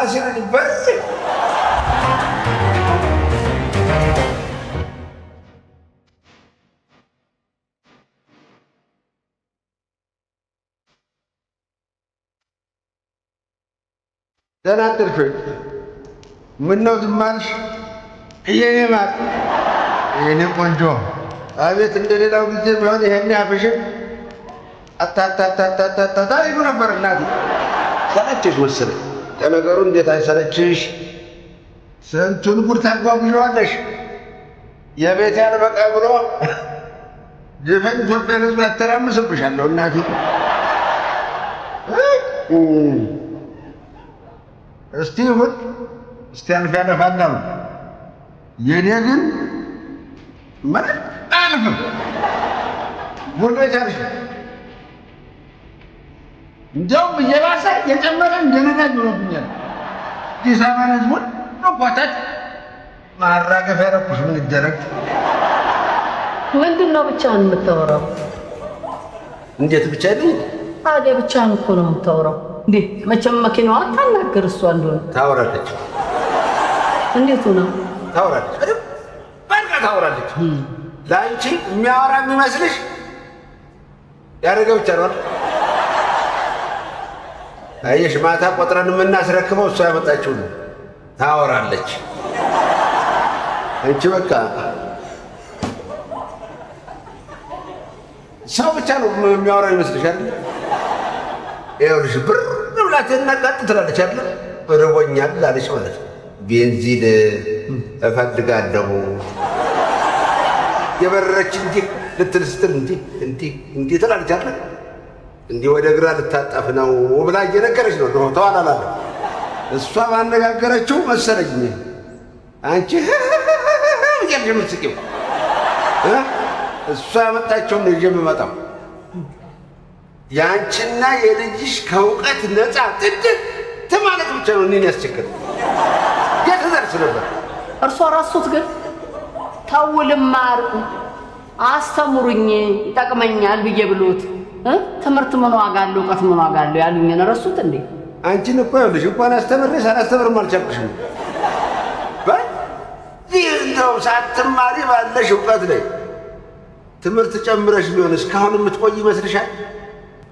ሲል በርስ ደህና አደርሽ ወይ? ምነው ዝም አልሽ? የኔ ማር የኔ ቆንጆ አቤት እንደሌላው ጊዜ ቢሆን ይሄን ያፍሽን አታታታታታታ ይሉ ነበር እናቴ። ሰለችሽ መሰለኝ። ለነገሩ እንዴት አይሰለችሽ? ስንቱን ጉድ ታጓጉዣዋለሽ። የቤት ያልበቃ ብሎ ድፍን ኢትዮጵያን ሕዝብ ያተራምስብሻለሁ እናቴ። እስቲ ይሁን እስቲ አልፍ ያለፋለሁ። የኔ ግን ምንም አያልፍም። ሁሉ የቻልሽ እንዲያውም እየባሰ እየጨመረ እንደ ነዳጅ ሆኖብኛል። አዲስ አበባን ሕዝቡን መጓተት ማራገፍ ያደረኩሽ ምን ይደረግ? ምንድን ነው ብቻህን የምታወራው? እንዴት ብቻ አይደል? ታዲያ ብቻህን እኮ ነው የምታወራው። እንዴ መቼም መኪናዋ አታናግር። እሷ እንደሆነ ታወራለች። እንዴት ሆና ታወራለች? በቃ ታወራለች። ለአንቺ የሚያወራ የሚመስልሽ ያደረገ ብቻ ነው። አየሽ፣ ማታ ቆጥረን የምናስረክበው እሷ ያመጣችው ነው። ታወራለች። አንቺ በቃ ሰው ብቻ ነው የሚያወራ ይመስልሻል? ይኸውልሽ ብር ብላቴና ቀጥ ትላለች አለ ርቦኛል አለች ማለት ነው። ቤንዚን እፈልጋለሁ የበረረች እንዲህ ልትል ስትል እንዲህ ትላለች አለ እንዲህ ወደ ግራ ልታጠፍ ነው ብላ እየነገረች ነው። ድሮ ተዋላላለ እሷ ባነጋገረችው መሰለኝ አንቺ ብያለሽ የምትስቂው። እሷ ያመጣቸውን ነው ይዤ የምመጣው። የአንቺና የልጅሽ ከእውቀት ነፃ ጥድት ማለት ብቻ ነው እኔን ያስቸገረው። የት ደርስ ነበር? እርሷ ራሱት ግን ተውልም አርቁ አስተምሩኝ ይጠቅመኛል ብዬ ብሎት ትምህርት ምን ዋጋ አለው እውቀት ምን ዋጋ አለው ያሉኝን ረሱት እንዴ? አንቺን እኮ ይኸውልሽ እንኳን አስተምሬ ሳላስተምርም አልቻልኩሽም። በዚህ እንደው ሳትማሪ ባለሽ እውቀት ላይ ትምህርት ጨምረሽ ቢሆን እስካሁን የምትቆይ ይመስልሻል?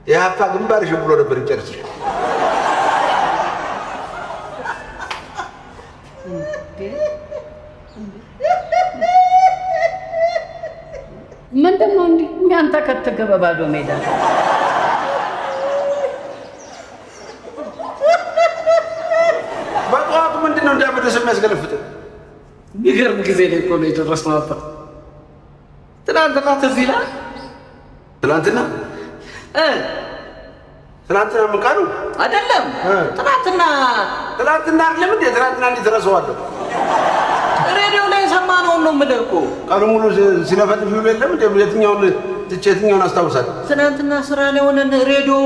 የሀፓ ግንባርሽ ብሎ ነበር ይጨርስሽ። ምንድን ነው እንዲህ የሚያንተከትክ በባዶ ሜዳ? በጠዋቱ ምንድን ነው እንዳበደስ የሚያስገለፍጥ? የሚገርም ጊዜ ላይ እኮ ነው የደረስነው። ትናንትና ትዝ ይላል። ትናንትና ምን ቀኑ አይደለም? ትናንትና አይደለም እንዴ? ትናንትና እንዴት እረሳዋለሁ? ሬዲዮ ላይ የሰማነውን ነው የምልህ እኮ። ቀኑ ሙሉ ሲለፈልፍ ይውል የለም እንዴ? የትኛውን ትቼ የትኛውን አስታውሳለሁ? ትናንትና ስራ ላይ ሆነን ሬዲዮ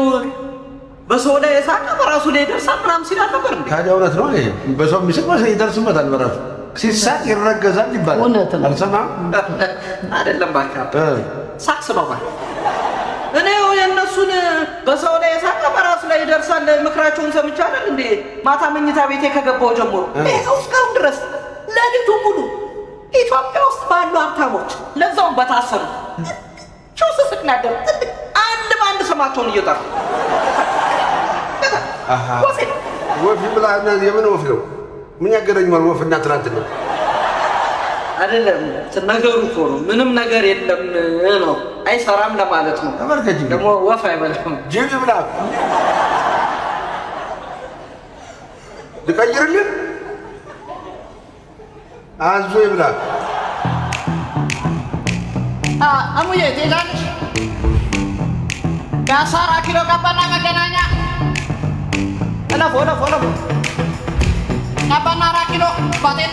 በሰው ላይ የሳቀ በራሱ ላይ ይደርሳል ምናምን ሲል አልነበር እንዴ? ታዲያ እውነት ነው ይሄ። በሰው የሚስቅ ይደርስበታል በራሱ ሲሳቅ ይረገዛል ይባላል። እውነት ነው። አልሰማህም? አይደለም እባክህ ሳክስ ነው ማለት እኔ የእነሱን በሰው ላይ የሳቀ በራሱ ላይ ይደርሳል ምክራቸውን ሰምቼ አይደል እንዴ ማታ መኝታ ቤቴ ከገባሁ ጀምሮ ይኸው እስካሁን ድረስ ለሊቱ ሙሉ ኢትዮጵያ ውስጥ ባሉ ሀብታሞች ለዛውም በታሰሩ ስስቅ ናደር አንድ በአንድ ስማቸውን እየጠሩ ወፍ ብላ የምን ወፍ ነው? ምን ያገናኘዋል ወፍና ትናንትና? አይደለም ነገሩ እኮ ነው ምንም ነገር የለም ነው አይሰራም ለማለት ነው። ተመልከች ደግሞ ወፍ አይበላም ጅብ ብላ ልቀይርልህ አዞ ይብላ። አሙዬ ትሄዳለሽ? የአሳራ ኪሎ ቀባና መገናኛ እለፎ ቀባና 4 ኪሎ ባጤን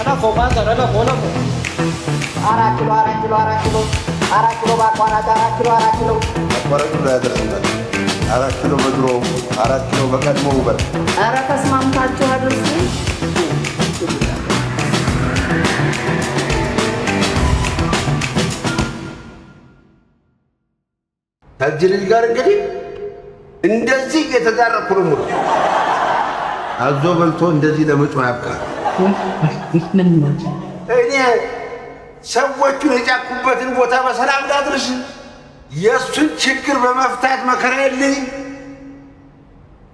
እለፎ ባዘር እለፎ 4 ኪሎ በአቋራጭ 4 ኪሎ አቋራጩ ላይ ያደርስናል። 4 ኪሎ በድሮ 4 ኪሎ በቀድሞ ውበት። ኧረ ተስማምታችሁ አድርሱ። ከዚህ ልጅ ጋር እንግዲህ እንደዚህ እየተጋረኩ ነው። አዞ በልቶ እንደዚህ ለመጮህ ያብቃል። ምን ነው እኔ ሰዎቹን የጫኩበትን ቦታ በሰላም ላድርስ፣ የእሱን ችግር በመፍታት መከራ የለኝ።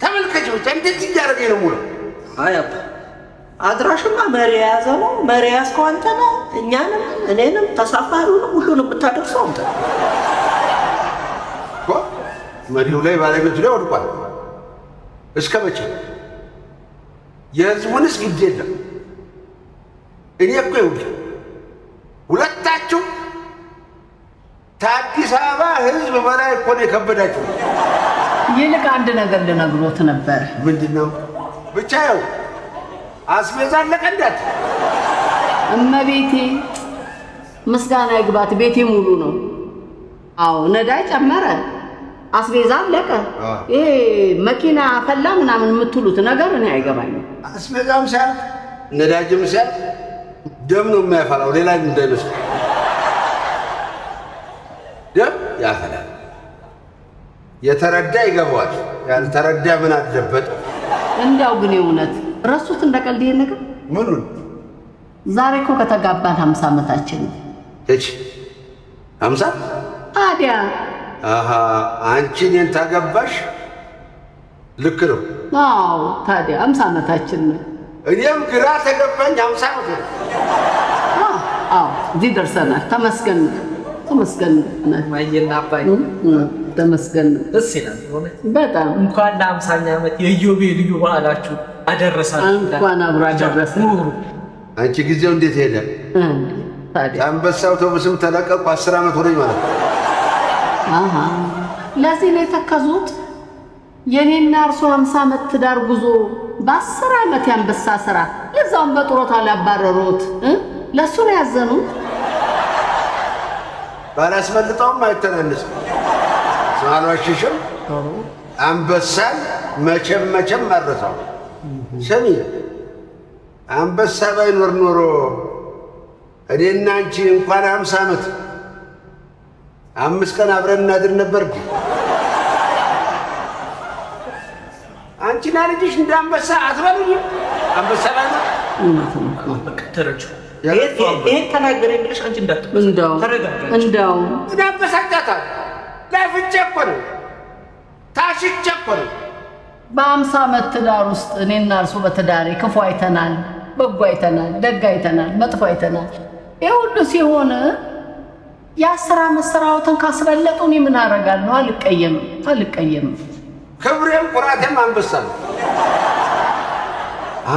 ተመልከች ብቻ እንደዚህ እያደረገኝ ነው ሙሉ። አይ አባ አድራሽማ መሪ የያዘ ነው። መሪ ያዝከው አንተ ነህ። እኛንም እኔንም ተሳፋሪውንም ሁሉንም ብታደርሰው አንተ እኮ። መሪው ላይ ባለቤቱ ላይ ወድቋል። እስከ መቼ? የህዝቡንስ ግድ የለም። እኔ እኮ ይኸውልህ ሁለታችሁ ከአዲስ አበባ ህዝብ በላይ እኮ ነው የከበዳችሁ። ይልቅ አንድ ነገር ልነግሮት ነበር። ምንድን ነው? ብቻ ያው አስቤዛ አለቀ እንዳት እመቤቴ ምስጋና ይግባት፣ ቤቴ ሙሉ ነው። አዎ ነዳጅ ጨመረ፣ አስቤዛ አለቀ። ይሄ መኪና ፈላ ምናምን የምትሉት ነገር እኔ አይገባኝም። አስቤዛም ሲያልቅ ነዳጅም ሲያልቅ ደም ነው የሚያፈላው፣ ሌላ እንዳይመስል ደም ያፈላል። የተረዳ ይገባዋል፣ ያልተረዳ ምን አለበት? እንዲያው ግን የእውነት ረሱት እንደቀልድ ይሄን ነገር ምኑን? ዛሬ እኮ ከተጋባን 50 ዓመታችን ነው። እሺ 50 ታዲያ አንቺ እኔን ታገባሽ? ልክ ነው። አዎ ታዲያ 50 ዓመታችን ነው። እኔም ግራ ተገባኝ። 50 ዓመት ነው። አዎ እዚህ ደርሰናል። ተመስገን ተመስገን። ማየና አባይ ተመስገን። ደስ ይላል በጣም። እንኳን ለ50ኛ ዓመት የኢዮቤልዩ በዓላችሁ አደረሳችሁ። እንኳን አብሮ አደረሰን። አንቺ ጊዜው እንዴት ሄደ? ታዲያ አንበሳ አውቶቡስም ተለቀቁ 10 ዓመት ሆነኝ ማለት ነው። ለዚህ ነው የተከዙት። የኔና እርሶ 50 ዓመት ትዳር ጉዞ በ10 ዓመት ያንበሳ ስራ ለዛውም በጥሮታ ላባረሩት ለሱ ነው ያዘኑት። ባላስመልጠውም አይተናነስም። ሳልዋሽሽም አንበሳን መቼም አረሳው። ስሚ አንበሳ ባይኖር ኖሮ እኔና አንቺ እንኳን 50 ዓመት 5 ቀን አብረን እናድር ነበር። አንቺና ልጅሽ እንደ አንበሳ አትበሉኝ። አንበሳ ባይኖር ተረጁ ይሄ ተናገረ ብለሽ አንቺ እንደው እንዳበሳጫታል። ለፍቼ እኮ ነው፣ ታሽቼ እኮ ነው። በ50 ዓመት ትዳር ውስጥ እኔና እርሱ በትዳሬ ክፉ አይተናል፣ በጎ አይተናል፣ ደግ አይተናል፣ መጥፎ አይተናል። ይሄ ሁሉ ሲሆን የ10 ዓመት ስራዎትን ካስበለጡ እኔ ምን አደርጋለሁ? አልቀየምም። ክብሬም ኩራቴም አንበሳ ነው።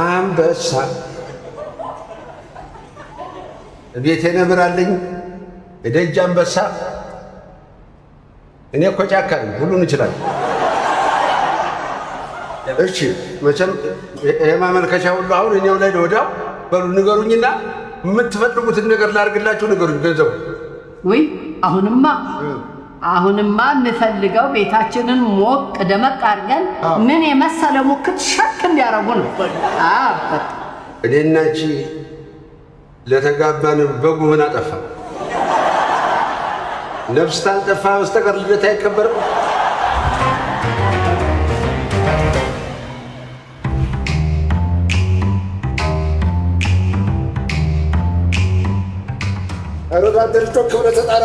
አንበሳ ቤቴ ነብር አለኝ፣ እደጅ አንበሳ። እኔ እኮ ጫካ ነኝ፣ ሁሉን እችላለሁ። እሺ መቼም ይሄ ማመልከቻ ሁሉ አሁን እኛው ላይ ወዲያው በሉ ንገሩኝና የምትፈልጉትን ነገር ላድርግላችሁ። ንገሩኝ ገንዘቡ። ወይ አሁንማ የምፈልገው ቤታችንን ሞቅ ደመቅ አድርገን ምን የመሰለ ሙክት ሸክ እንዲያረጉ ነው። እኔና አንቺ ለተጋባን በጉ ምን አጠፋ? ነፍስ ታልጠፋ በስተቀር ልደት አይከበርም። አሮጋንተር ጮክ ብለህ ተጣራ።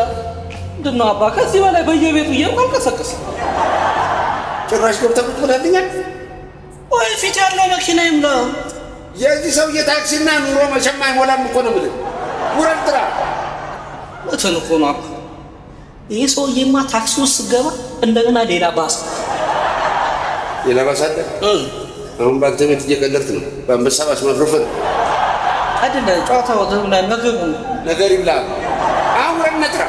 ምንድን ነው አባ? ከዚህ በላይ በየቤቱ እየንቀሳቀስ ጭራሽ ገብተህ ቁጭ ብለህልኛል። ወይ ፊት ያለው መኪና ይምላ። የዚህ ሰውዬ ታክሲና ኑሮ መቼም አይሞላም እኮ ነው የምልህ። ውረድ ጥራ። እንትን እኮ ነው አባ፣ ይሄ ሰውዬማ ታክሲ ውስጥ ስገባ እንደገና ሌላ ባስ አለ። አሁን ባንተ ቤት እየቀለድክ ነው። በአንበሳ ባስ መፍረፍን አይደለ? ጨዋታው ነገር ይብላ። አሁን ውረድ ነጥራ።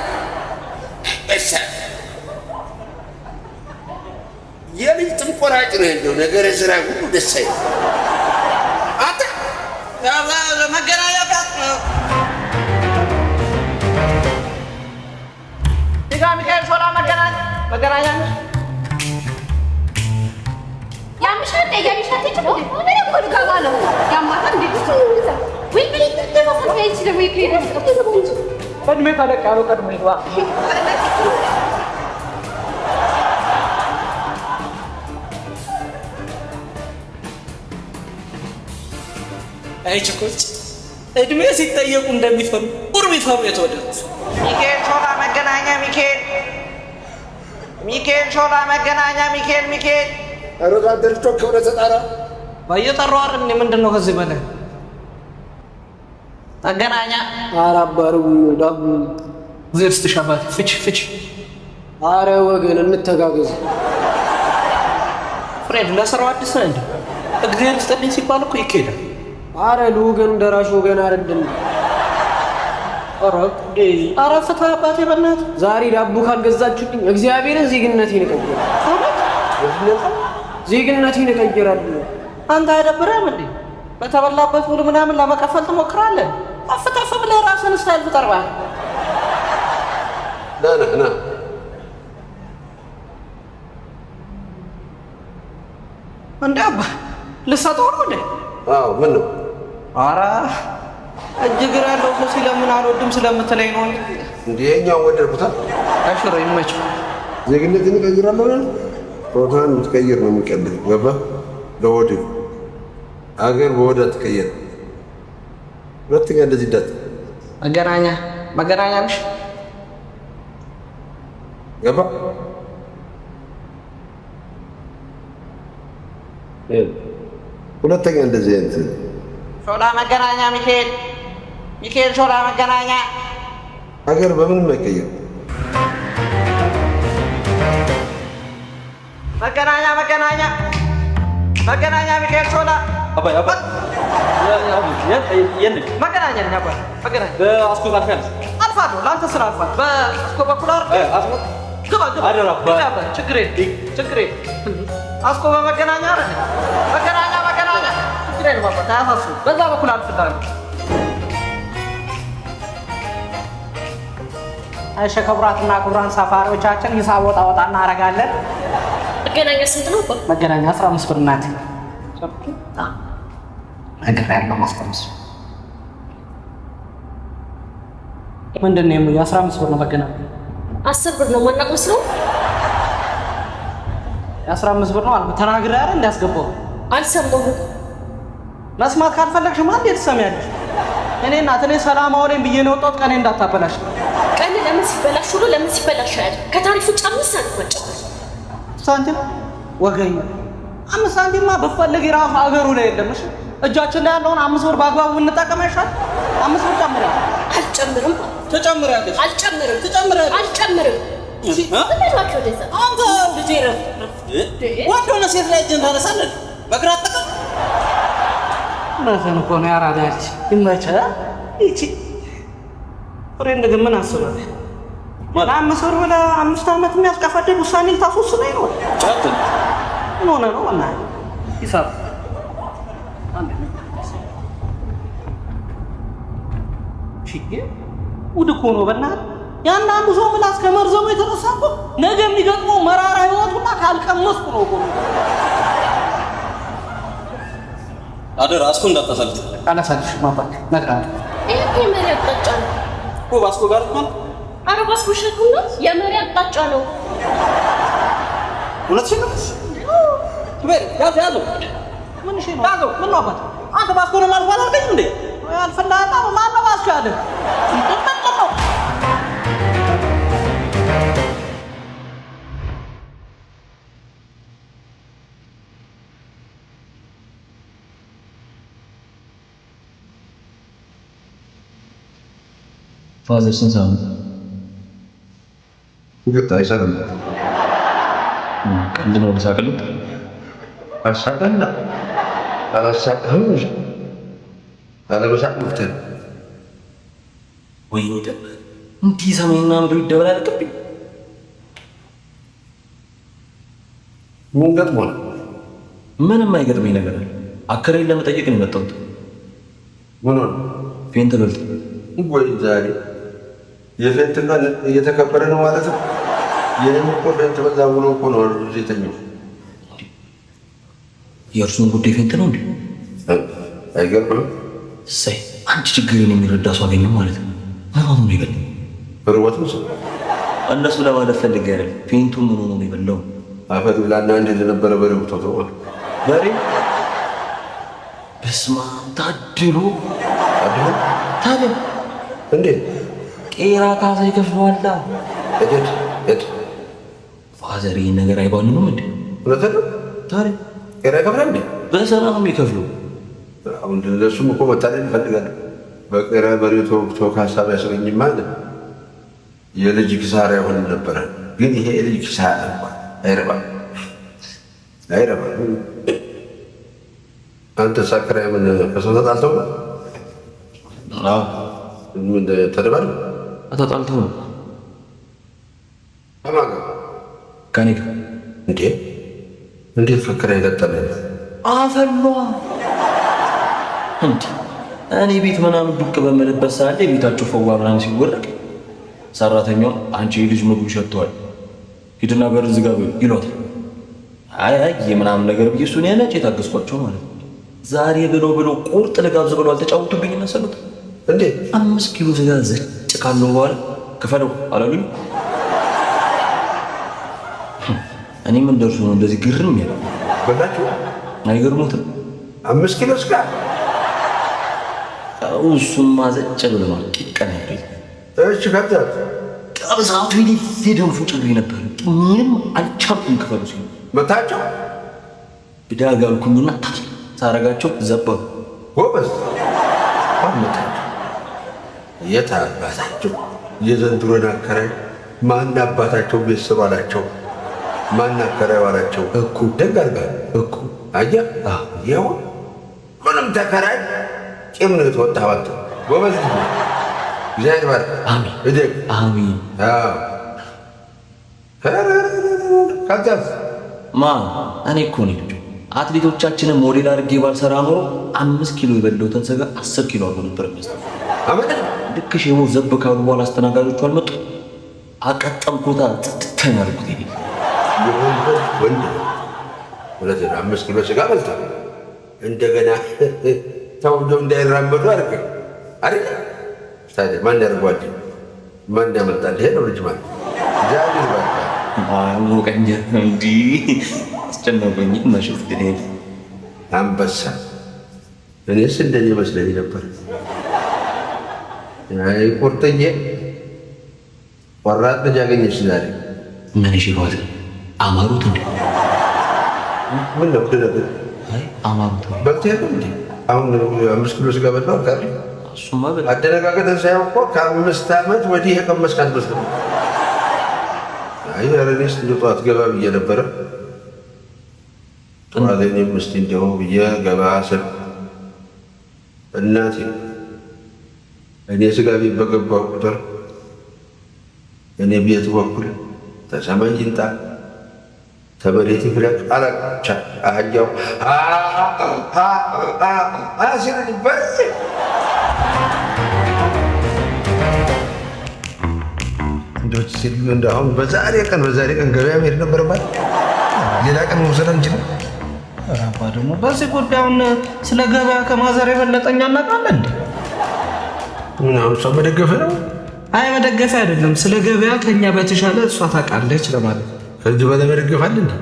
የልጅ ጥንቆራጭ ነው እንደው ነገር ስራ ሁሉ ደስ አይልም። አታ መገናኛ ዲጋ ሚካኤል ሶላ መገናኛ ያምሻል ምን እኮ ጋባ ነው ያማታ እንዴት ወይ ምን እንደተባለ ፈይች ደግሞ ይከይደስ በእድሜ ታለቅ ያለው ቀድሞ ይግባ። አይ ችኮች እድሜ ሲጠየቁ እንደሚፈሩ ቁርቢፈሩ የተወደዱት ሚካኤል ሾላ መገናኛ ሚካኤል ሾላ መገናኛ ሚካኤል አረጋ ደርቶ ከወደ ተጣራ ባየጠራው አይደል ምንድነው ከዚህ በላይ መገናኛ አራባሩ ዳቡ ዝርስ ተሻባት ፍች አረ ወገን እንተጋገዝ ፍሬድ ለስራው አዲስ ነው እንዴ እግዚአብሔር ይስጥልኝ ሲባል እኮ ይኬዳል አረ ለወገን ደራሽ ወገን አይደለም አረ ፈታ አባቴ በእናት ዛሬ ዳቦ ካልገዛችሁልኝ እግዚአብሔርን ዜግነቴን እቀይራለሁ አንተ አይደብርህም እንዴ በተበላበት ሁሉ ምናምን ለመቀፈል ትሞክራለህ አፍታፍ ብለህ ራስን ስታይል ትጠርባለህ ና እንዴ አባ ልሰጠው ነው እንዴ አዎ ምን ነው ኧረ እጅግር ያለው ሰው ሲለምን አልወድም ስለምትለኝ ነው እንዴ እኛው ወደድኩታ አሽሮ ይመችው ዜግነትን እቀይራለሁ ነው ፕሮግራም የምትቀይር ነው የሚቀልህ ገባ ለወዲሁ አገር በወዳ ትቀየር ሁለተኛ እንደዚህ ዳት መገናኛ ነሽ ገባ ሁለተኛ እንደዚህ እንትን ሾላ መገናኛ ሚካኤል ሾላ መገናኛ አገር በምንም አይቀየር መገናኛ ሚካኤል ሾላ አባይ መገናኛ ነኝ አባይ መገናኛ በአስኮ ታልፋለህ አልፋለሁ ለአንተ ስራ አልፋለሁ በአስኮ በኩል ግባ አደራ ችግሬ አስኮ በመገናኛ አይደል መገናኛ ችግሬ ነው ባባ ታያፋሱ በዛ በኩል አልፍላለሁ አይሸ ክቡራትና ክቡራን ሳፋሪዎቻችን ሂሳብ ወጣ እናደርጋለን መገናኛ ስንት ነው? መገናኛ 15 ብር ናት ነገር ያለው ማስቀምስ ምንድን ነው የሚለው 15 ብር ነው መገናኛ 10 ብር ነው ማናቆስ ነው 15 ብር ነው አልኩ ተናግረህ አይደል እንዳስገባው አልሰማሁም መስማት ካልፈለግሽ ማን ትሰሚያለሽ እኔ ሰላም አውሬን ብዬ ነው ወጣት ቀኔ እንዳታበላሽ ቀን ለምን ሲበላሽ አይደል ከታሪፉ ጫምስ አንወጣው ሳንቲም ወገኝ 5 ሳንቲምማ በፈልግ ራሱ አገሩ ላይ የለም እሺ እጃችን ላይ ያለውን 5 ብር በአግባቡ እንጠቀም ይሻል 5 ብር አልጨምርም ትጨምሪያለሽ አልጨምርም አንተ ልጄ ረፍ ወንድ ሆነ ሴት ላይ እጅን ታነሳለህ በግራ አጠቀም እኮ ነው ያራዳች ይመችህ ይቺ ፍሬንድ ግን ምን አስበህ ለአምስት ብር ወደ 5 ዓመት የሚያስቀፋድል ውሳኔ ልታስወስነኝ ነው ምን ሆነ ነው እና ሂሳብ ውድ እኮ ነው በእናትህ ያንዳንዱ ሰው ምላስ ከመርዘሙ የተነሳ እኮ ነገ የሚገጥመው መራራ ህይወቱና ካልቀመስኩ ነው እኮ አደራ አስኮ እንዳታሳልፍ አላሳልፍሽም አባት እነግርሃለሁ ይሄ የመሪ አቅጣጫ ነው እኮ ባስኮ ጋር እንኳን ኧረ ባስኮ ሸክም ነው የመሪ አቅጣጫ ነው እውነትሽን ነው ያለው ምን እሺ ነው ያዘው ምን ነው አባት አንተ ባስኮ ነው ማለት አላልከኝ እንዴ አልፈላጣ ማን ነው ባስኮ ያለ ነው ፋዘር ስንት ሰው ነው? ይገጣ አይሰራም ቀልድ ነው ብሳቅልህ አሳቀና አላሳቀህም አለበሳቅ ምፍትህ ወይ እንዲህ ሰማይና ምድር ይደበላለቅብኝ ምን ገጥሞህ ምንም አይገጥመኝ ነገር አለ አከሬን ለመጠየቅ ነው የመጣሁት ምን ሆነ ፌንት በልት ወይ ዛሬ የፌንት ቀን እየተከበረ ነው ማለት ነው የኔም እኮ ፌንት በዛ ብሎ እኮ ነው የተኛው የእርሱን ጉዳይ ፌንት ነው እንዴ አይገርምም እሰይ አንድ ችግርን የሚረዳ ሰው አገኘሁ ማለት ነው ምኑ ነው ይበል በርወት ነው እነሱ ለማለት ፈልጌ አይደል ፌንቱ ምኑ ነው ይበለው አፈር ብላና እንደ ለነበረ በሬው ተተው በሬ በስመ አብ ታድሎ ታዲያ እንዴት ቄራ ካሳ ይከፍለዋል? እት ፋዘር ይህን ነገር አይባንኑም እንዴ? እውነትህ ነው። ታዲያ ቄራ ይከፍላል እንዴ? በሰላም ነው የሚከፍለው። አሁን ለእሱም እኮ መታደል ይፈልጋል። በቄራ በሬ ተወግቶ ካሳ ቢያስገኝማ የልጅ ኪሳራ ይሆን ነበረ። ግን ይሄ የልጅ ኪሳራ እንኳን አይረባም። አንተ ሳክራይ ምን ከሰው ተጣልተው ነው? ምን ተደባል? ተጣልተው ነው። ከማን ጋር? ከእኔ ጋር። እንዴት ፍቅር የገጠመ አፈሏ እንዴ! እኔ ቤት ምናምን ዱቅ በምልበት ሰዓት ቤታቸው ፈዋ ምናምን ሲወረድ ሰራተኛው አንቺ የልጅ ምግብ ሸጥቷል ሂድና በር ዝጋ ይሏታል። አይ የምናምን ነገር ብዬ እሱን ያለች የታገስኳቸው ማለት ነው። ዛሬ ብለው ቁርጥ ልጋብዝ ብለው አልተጫወቱብኝ መሰሉት እንዴ? 5 ኪሎ ስጋ ዘጭ ካለው በኋላ ክፈለው አላሉኝ። እኔ ምን ደርሶ ነው እንደዚህ ግርም ያለው? በላችሁ አይገርሙትም? 5 ኪሎ ስጋ እሱም ማዘጭ ብለናል። ቂቀን ያለኝ እሺ ከዛ ቀብዛቱ ይደንፉ ጭሪ ነበር። ምንም አልቻልኩም። ክፈሉ ሲሉ መታቸው ብዳግ አልኩኝና ሳረጋቸው ዘባሉ። ጎበዝ መታቸው። የት አባታቸው የዘንድሮን አከራይ ማን አባታቸው ቤተሰብ አላቸው? ማን አከራይ አላቸው? እኮ ደግ አድርጋል እኮ አየህ። ይኸው ምንም ተከራይ ቂም ነው የተወጣባት። ጎበዝ እግዚአብሔር ይባርክ። አሜን እደግ አሜን። ከዛስ እኔ እኮ ነኝ ልጁ። አትሌቶቻችንን ሞዴል አድርጌ ባልሰራ ኖሮ 5 ኪሎ የበለውትን ስጋ 10 ኪሎ አድርጎ ነበር የሚያስተምረው። ልክ ሼሞ ዘብ ካሉ በኋላ አስተናጋጆቹ አልመጡ። አቀጠምኩታ ጥጥተኛ አልኩት። ይሄ ወንድ ሁለት 5 ኪሎ ስጋ በልታ እንደገና ተውደው እንዳይራመዱ አድርገ አይደል? ታዲያ ማን ያደርጓል? ማን ያመጣል? ይሄ ነው ልጅ ማለት እግዚአብሔር ባርካ። ሞቀኛ እንዲህ አስጨነቁኝ። መሸት ግን አንበሳ እኔስ እንደዚህ መስለኝ ነበር። አይ ቁርጥዬ ቆራጥ ልጅ አገኘች ዛሬ። ምን ይሽሏት አማሩት እንዴ? ምን ነው ደረገ? አይ አማሩት በልተህ እንዴ? አሁን 5 ኪሎ ስጋ በላው ካለ እሱማ በል አደረጋገጠን ሳይሆን እኮ ከ5 ዓመት ወዲህ የቀመስካት መስሎ። አይ ኧረ እኔስ እንደው ጠዋት ገባ ብዬ ነበረ። ጠዋት እኔም እስኪ እንደው ብዬ ገባ ስል እናቴ እኔ ስጋ ቤት በገባሁ ቁጥር እኔ ቤት በኩል ተሰማኝ ይንጣ ተመሬት ይፍለቅ አላቻ አህያው ሲል በዚህ እንደዎች ሲል እንደአሁን በዛሬ ቀን ገበያ መሄድ ነበረባት። ሌላ ቀን መውሰድ አንችልም። አባ ደግሞ በዚህ ጉዳዩን ስለ ገበያ ከማዘር የበለጠኛ እናውቃለን እንዴ? ምን አሁን እሷ መደገፍ ነው? አይ መደገፍ አይደለም፣ ስለ ገበያ ከኛ በተሻለ እሷ ታውቃለች ለማለት። ከዚህ በላይ መደገፍ አለ እንዴ?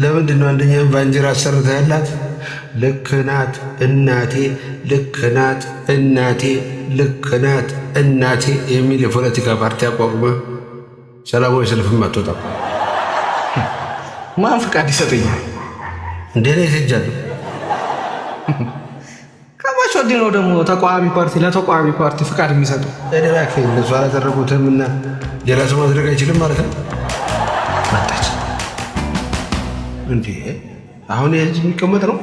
ለምንድን ነው አንደኛም ባንዲራ አሰርታ ያላት? ልክ ናት እናቴ፣ ልክ ናት እናቴ፣ ልክ ናት እናቴ የሚል የፖለቲካ ፓርቲ አቋቁመ ሰላማዊ ሰልፍም አትወጣም። ማን ፍቃድ ይሰጠኛል? እንዴ ነው ይሰጃለሁ። ከማች ወዲህ ነው ደግሞ ተቃዋሚ ፓርቲ ለተቃዋሚ ፓርቲ ፍቃድ የሚሰጡ? እደባክ እነሱ አላደረጉትም እና ሌላ ሰው ማድረግ አይችልም ማለት ነው። መጣች እንዴ አሁን የህዝብ የሚቀመጥ ነው።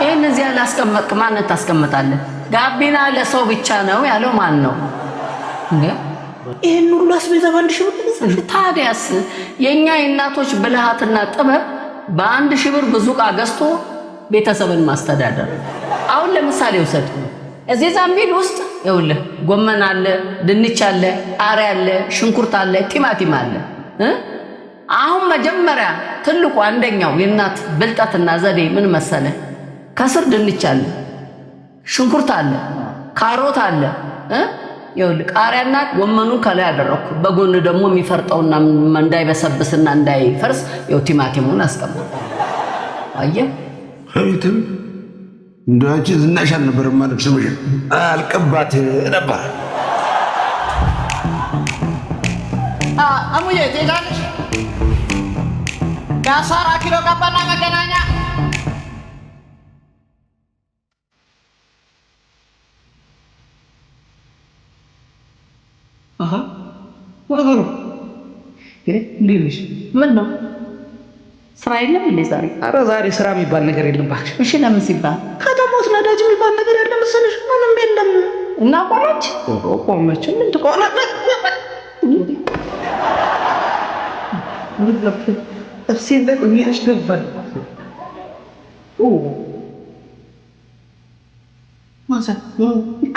ይህን እዚያ ላስቀመጥክ ማንን ታስቀምጣለህ? ጋቢና ለሰው ብቻ ነው ያለው ማን ነው? ይህን ሁሉ አስቤዛ በአንድ ሺህ ብር? ታዲያስ የእኛ የእናቶች ብልሃትና ጥበብ በ1 ሺህ ብር ብዙ ዕቃ ገዝቶ ቤተሰብን ማስተዳደር። አሁን ለምሳሌ ውሰድ። እዚህ ዛምቢል ውስጥ ይኸውልህ ጎመን አለ፣ ድንች አለ፣ ቃሪያ አለ፣ ሽንኩርት አለ፣ ቲማቲም አለ። አሁን መጀመሪያ ትልቁ አንደኛው የእናት ብልጠትና ዘዴ ምን መሰለ? ከስር ድንች አለ፣ ሽንኩርት አለ፣ ካሮት አለ። ይኸውልህ ቃሪያና ጎመኑን ከላይ አደረኩ። በጎን ደግሞ የሚፈርጠውና እንዳይበሰብስና እንዳይፈርስ ይኸው ቲማቲሙን አስቀምጥ። አየህ? እንደውች ዝናሽ አልነበረም ማለት ስምሽ አልቀባት ነበር። አሙዬ ትሄዳለሽ? ፒያሳ ኪሎ ገባና መገናኛ ወገሩ እንዴት ነሽ? ምን ነው ስራ የለም እንዴ ዛሬ? ኧረ ዛሬ ስራ የሚባል ነገር የለም እባክሽ። እሺ ለምን ሲባል? ከተማ ውስጥ ነዳጅ የሚባል ነገር ያለ መሰለሽ? ምንም የለም። እና ቆመች ቆመች። ምን ትቆናለች? እርሴን ላይ ቆየሽ ነበር።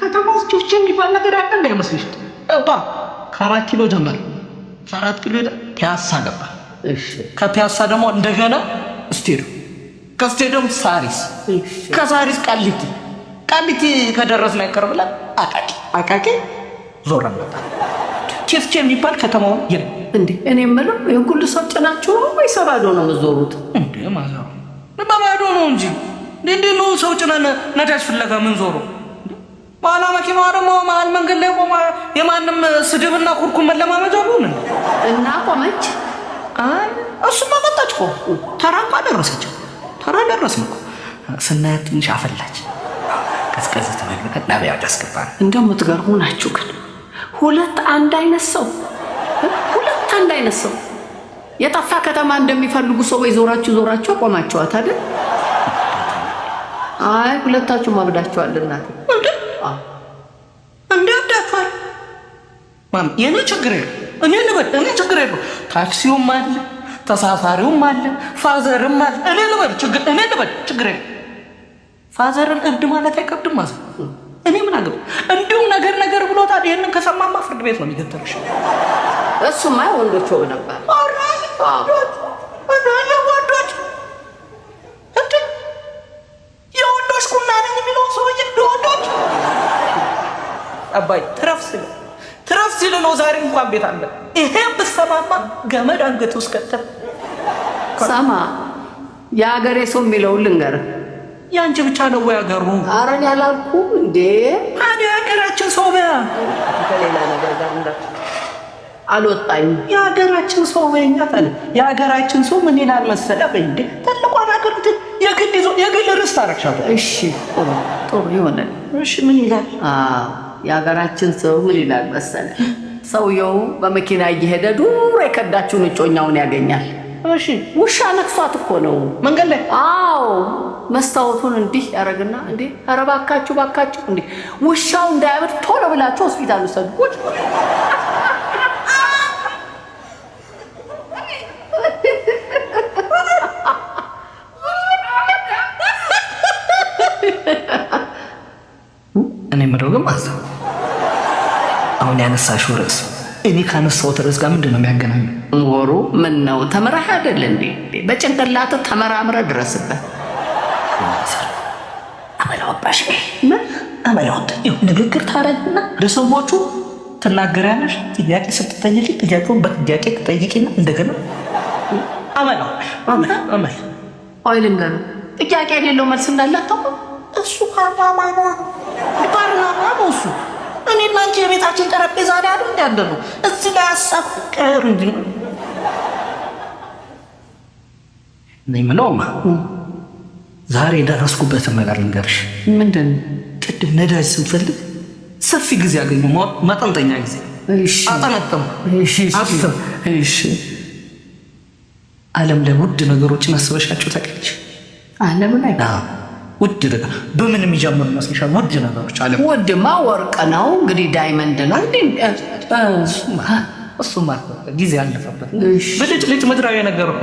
ከተማ ውስጥ ጩጬ የሚባል ነገር ያለ እንዳይመስልሽ። ከ4 ኪሎ ጀመር። ከ4 ኪሎ ፒያሳ ገባ። ከፒያሳ ደግሞ እንደገና ስቴዲየም፣ ከስቴዲየም ሳሪስ፣ ከሳሪስ ቃሊቲ ከደረስን አይቀር ብለን አቃቂ ዞረን መጣ። ቼፍቼ የሚባል ከተማው የለም እንዴ? እኔ የምለው የሁሉ ሰው ጭናችሁ ነው ወይስ ባዶ ነው የምትዞሩት? እንዴ ማዘሩ በባዶ ነው እንጂ እንዴ ነው ሰው ጭነን ነዳጅ ፍለጋ ምን ዞሮ? ባላ መኪናዋ ደግሞ መሀል መንገድ ላይ ቆማ የማንም ስድብና ኩርኩም መለማመጃ ነው እና ቆመች። እሱማ መጣች እኮ ተራ እንኳ ደረሰች። ተራ ደረስን እኮ ስናያት ትንሽ አፈላች። ቀዝቀዝ ተመልከት ናቢያ ያስገባል። እንደምትገርሙ ናችሁ ግን ሁለት አንድ አይነት ሰው የጠፋ ከተማ እንደሚፈልጉ ሰዎች ዞራችሁ ቆማችኋት አይደል? አይ ሁለታችሁ ማብዳችኋል። እናት እንዴ አብዳችኋል? ማም የኔ ችግር የለም። እኔ ችግር የለም። ታክሲውም አለ፣ ተሳፋሪውም አለ፣ ፋዘርም አለ። እኔ ልበል ችግር የለም። ፋዘርን እብድ ማለት አይከብድም ማለት እኔ ምን አገባ? እንዲሁ ነገር ብሎታል። ይሄንን ከሰማማ ፍርድ ቤት ነው የሚገተርሽ። እሱማ ወንዶች ወግ ነበር። የወንዶች ቁና ነኝ የሚለው ሰውዬ ወንዶች አባይ ትረፍ ሲል ነው ዛሬ እንኳን ቤት አለ። ይሄን ብትሰማማ ገመድ አንገት ውስጥ ከተል ሰማ። የሀገሬ ሰው የሚለውን ልንገርህ። ያንቺ ብቻ ነው ወይ ያገሩ? ኧረ እኔ አላልኩም እንዴ። ታዲያ የሀገራችን ሰው ከሌላ ነገር ጋር አልወጣኝ። የሀገራችን ሰው በእኛት አለ። የሀገራችን ሰው ምን ይላል መሰለህ? እንዴ ትልቋን ሀገር የግል ርስት አደረግሻት። እሺ ጥሩ ይሆናል። እሺ ምን ይላል? የሀገራችን ሰው ምን ይላል መሰለህ? ሰውየው በመኪና እየሄደ ዱሮ የከዳችውን እጮኛውን ያገኛል። እሺ ውሻ ነክሷት እኮ ነው መንገድ ላይ። አዎ መስታወቱን እንዲህ ያደርግና እንዴ ኧረ እባካችሁ እንዴ ውሻው እንዳያብድ ቶሎ ብላችሁ ሆስፒታል ውሰዱ። እኔ የምለው ግን ማለት ነው አሁን ያነሳሽው ርዕስ እኔ ካነሳሁት ርዕስ ጋር ምንድን ነው የሚያገናኘው? ወሩ ምን ነው ተመራህ አይደል እንዴ? በጭንቅላትህ ተመራምረህ ድረስበት። አመላወጣሽ ምን አመላወጣ ንግግር ታረግና ለሰዎቹ ትናገሪያለሽ። ጥያቄ ስትጠይቂ ጥያቄውን በጥያቄ ትጠይቂና እንደገና አመል ቆይ ልንገርህ፣ ጥያቄ የሌለው መልስ እንዳለ አታውቅም? እሱ ፓርላማ ነው እሱ። እኔ እና አንቺ የቤታችን ጠረጴዛ ላይ አይደል እንዳደረው እዚህ ላይ ሀሳብ ቀር እንጂ ነኝ ምለውማ ዛሬ የደረስኩበትን ነገር ልንገርሽ። ምንድን ቅድም ነዳጅ ስንፈልግ ሰፊ ጊዜ ያገኙ መጠንጠኛ ጊዜ አጠነጠሙ። እሺ ዓለም ላይ ውድ ነገሮችን አስበሻቸው ታውቂያለሽ? ዓለም ላይ ውድ ነገር በምን የሚጀምር መስልሻል? ውድ ነገሮች ዓለም ውድማ ወርቅ ነው እንግዲህ ዳይመንድ ነው እንዴ? እሱማ ጊዜ ያለፈበት ብልጭልጭ ምድራዊ ነገር እኮ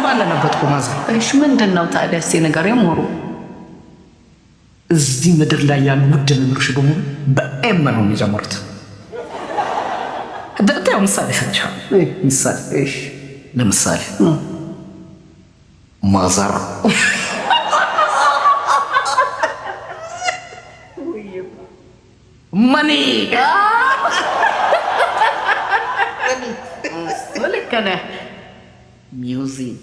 ባለንበት እኮ ማዘር። እሺ ምንድን ነው ታዲያ? እስኪ ነገር የሞሩ እዚህ ምድር ላይ ያሉ ውድ ነገሮች በሙሉ በኤም ነው የሚጀምሩት። ያው ምሳሌ ሰጥቻለሁ። ለምሳሌ ማዘር መኒ ልክ ነህ። music.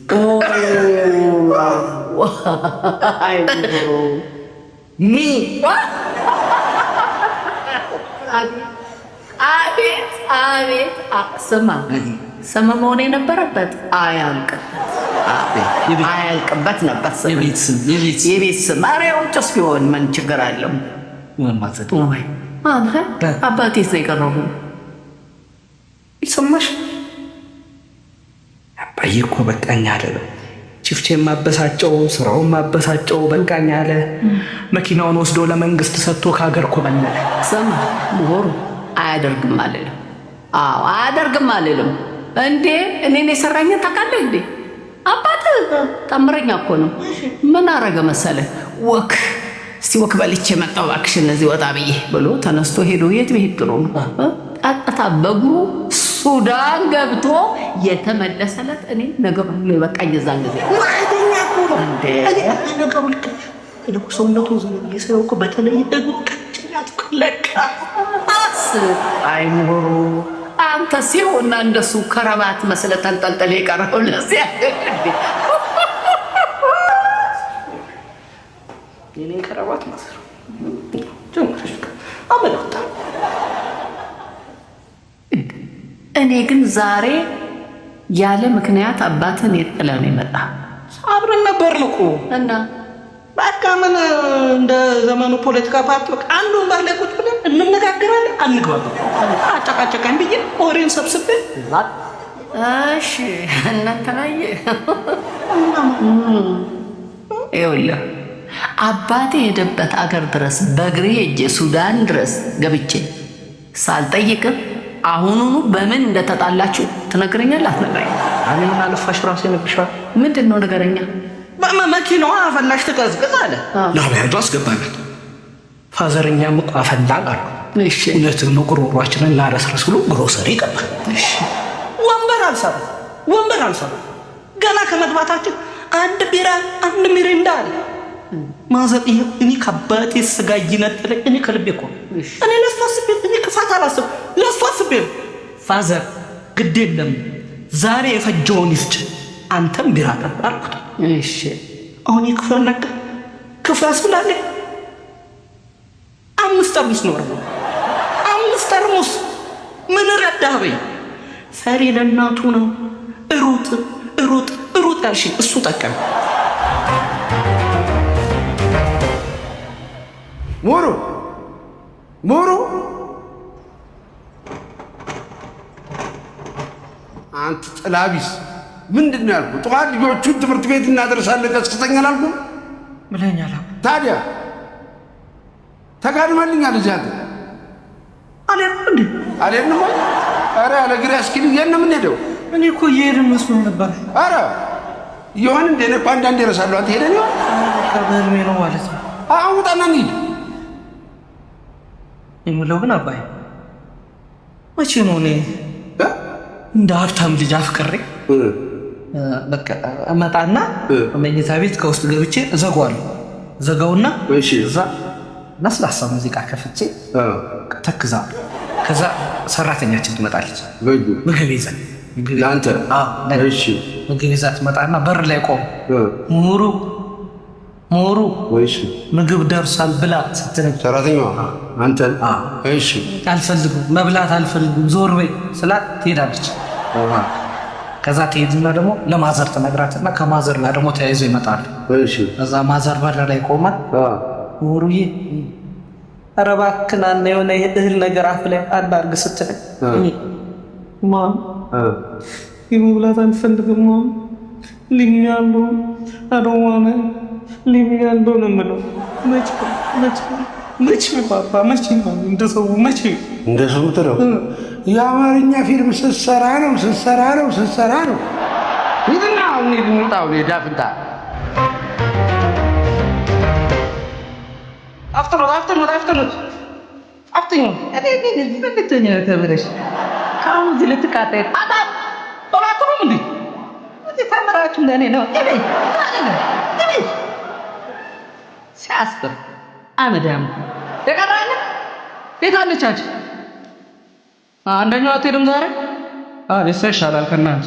Me. አቤት ስማ መሆን የነበረበት አያልቅበት ነበር። የቤት ስም ኧረ ውጭስ ቢሆን ምን ችግር አለው? አባቴ ነው የቀረቡ ይሰማሽ? አባዬ እኮ በቃኝ አለ። ቺፍቼ ማበሳጨው፣ ስራውን ማበሳጨው በቃኝ አለ። መኪናውን ወስዶ ለመንግስት ሰጥቶ ከሀገር ኮበለለ። ስማ ምሁሩ አያደርግም አልልም። አዎ አያደርግም አልልም። እንዴ እኔን የሰራኝ ታውቃለህ እንዴ? አባትህ ጠምረኛ እኮ ነው። ምን አረገ መሰለህ? እስቲ ወክ በልቼ መጣሁ እባክሽን እዚህ ወጣ ብዬ ብሎ ተነስቶ ሄዶ የት ብሄድ ጥሩ ነው ቀጥታ በእግሩ ሱዳን ገብቶ የተመለሰለት እኔ ነገሩ ነው የበቃኝ። እዛን ጊዜ ማይተኛ እኮ ነው እንዴ ነገሩ ልክ ሰውነቱ የሰው እኮ በተለይ ደግሞ ቀጭናት ለካ አይምሮ አንተ ሲሆንና እንደሱ ከረባት መስለ ተንጠልጠል የቀረው ለዚያ የኔ ከረባት መስሎ ጀምረሽ አመጣ። እኔ ግን ዛሬ ያለ ምክንያት አባትን የጥለ ነው የመጣ። አብረን ነበርን እኮ እና በቃ ምን እንደ ዘመኑ ፖለቲካ ፓርቲ በቃ አንዱ ወንበር ላይ ቁጭ ብለን እንነጋገራለን፣ አንግባባም። አጨቃጨቀን ብዬ ወሬን ሰብስቤ እሺ እናንተ ላይ ይኸውልህ አባቴ ሄደበት አገር ድረስ በእግሬ ሄጄ ሱዳን ድረስ ገብቼ ሳልጠይቅም አሁኑኑ በምን እንደተጣላችሁ ትነግረኛለህ? አትነግረኝ? እኔ ምን አለፋሽ ራሴ ነግሻል። ምንድን ነው ንገረኛ። መኪናዋ አፈላሽ ትቀዝቅዝ አለ። ለአብያጁ አስገባናል። ፋዘርኛም እኮ አፈላል አሉ። እሺ እውነትም ነው። ጉሮሯችንን ላረስረስ ብሎ ግሮሰሪ ይቀባል። እሺ ወንበር አልሰሩ ገና ከመግባታችን አንድ ቢራ አንድ ሚሪንዳ አለ። ማዘር እኔ ከአባቴ ስጋ ይነጥለኝ። እኔ ከልቤ እኮ እኔ ለስፋስቤ እኔ ክፋት አላስብ ለስፋስቤ ፋዘር ግድ የለም ዛሬ የፈጀውን ይፍጭ አንተም ቢራ ጠጣ አልኩት። እሺ አሁን ይክፈል ነገር ክፉ ያስብላል። 5 ጠርሙስ ነው 5 ጠርሙስ ምን ረዳህ በይ። ፈሪ ለእናቱ ነው። ሩጥ ያልሽ እሱ ጠቀም። ሞሮ አንተ ጥላቢስ ምንድን ነው ያልኩህ? ጠዋት ልጆቹን ትምህርት ቤት እናደርሳለን ቀስቅሰኛል አልኩህ ብለኛል። ታዲያ ተጋድመልኛል። እዚህ አንተ አልሄድንም ወይ? ኧረ ያለ እግሬ አስኪልኝ ነው የምንሄደው። እኔ እኮ እየሄድን መስሎ ነበር። ኧረ ይሆን እንደ እኔ እኮ አንዳንዴ እረሳለሁ። አንተ ሄደን ይሆን? በህልሜ ነው ማለት ነው። አሁን ውጣና እንሂድ የምለው ግን አባይ መቼ ነው እኔ እንደ ሀብታም ልጅ አፍቅሬ በቃ እመጣና መኝታ ቤት ከውስጥ ገብቼ ዘጋውና እዛ ለስላሳ ሙዚቃ ከፍቼ ተክዛ ከዛ ሰራተኛችን ትመጣለች። ምግብ ይዘን ለአንተ ምግብ ይዛ ትመጣና በር ላይ ቆም ሞሩ ምግብ ደርሷል ብላ ስትለኝ ሰራተኛዋ አንተን እሺ አልፈልግም መብላት አልፈልግም ዞር በይ ስላት ትሄዳለች። ከዛ ትሄድና ደግሞ ለማዘር ትነግራትና ከማዘር ጋር ደግሞ ተያይዞ ይመጣሉ። ከዛ ማዘር በር ላይ ቆማል። ሞሩዬ ኧረ እባክህ ና የሆነ የእህል ነገር አፍ ላይ አድርግ ስትለኝ ማም መብላት አልፈልግም ማም ልኛለሁ አዶዋነ ሊሚያለው ነው የምለው። መቼ ባባ መቼ ነው እንደሰው መቼ እንደሰው ትለው የአማርኛ ፊልም ስትሰራ ነው ይድና አሁን ይድንጣው ዳፍንታ አፍጥኑ እኔ ተብረሽ ካሁን እዚህ ልትቃጠል ጦላቱም እንዴ ተመራችሁ ለእኔ ነው ሲያስጥር አመዳም የቀራለ ቤት አለቻች። አንደኛው አትሄድም ዛሬ እሷ ይሻላል ከእናንተ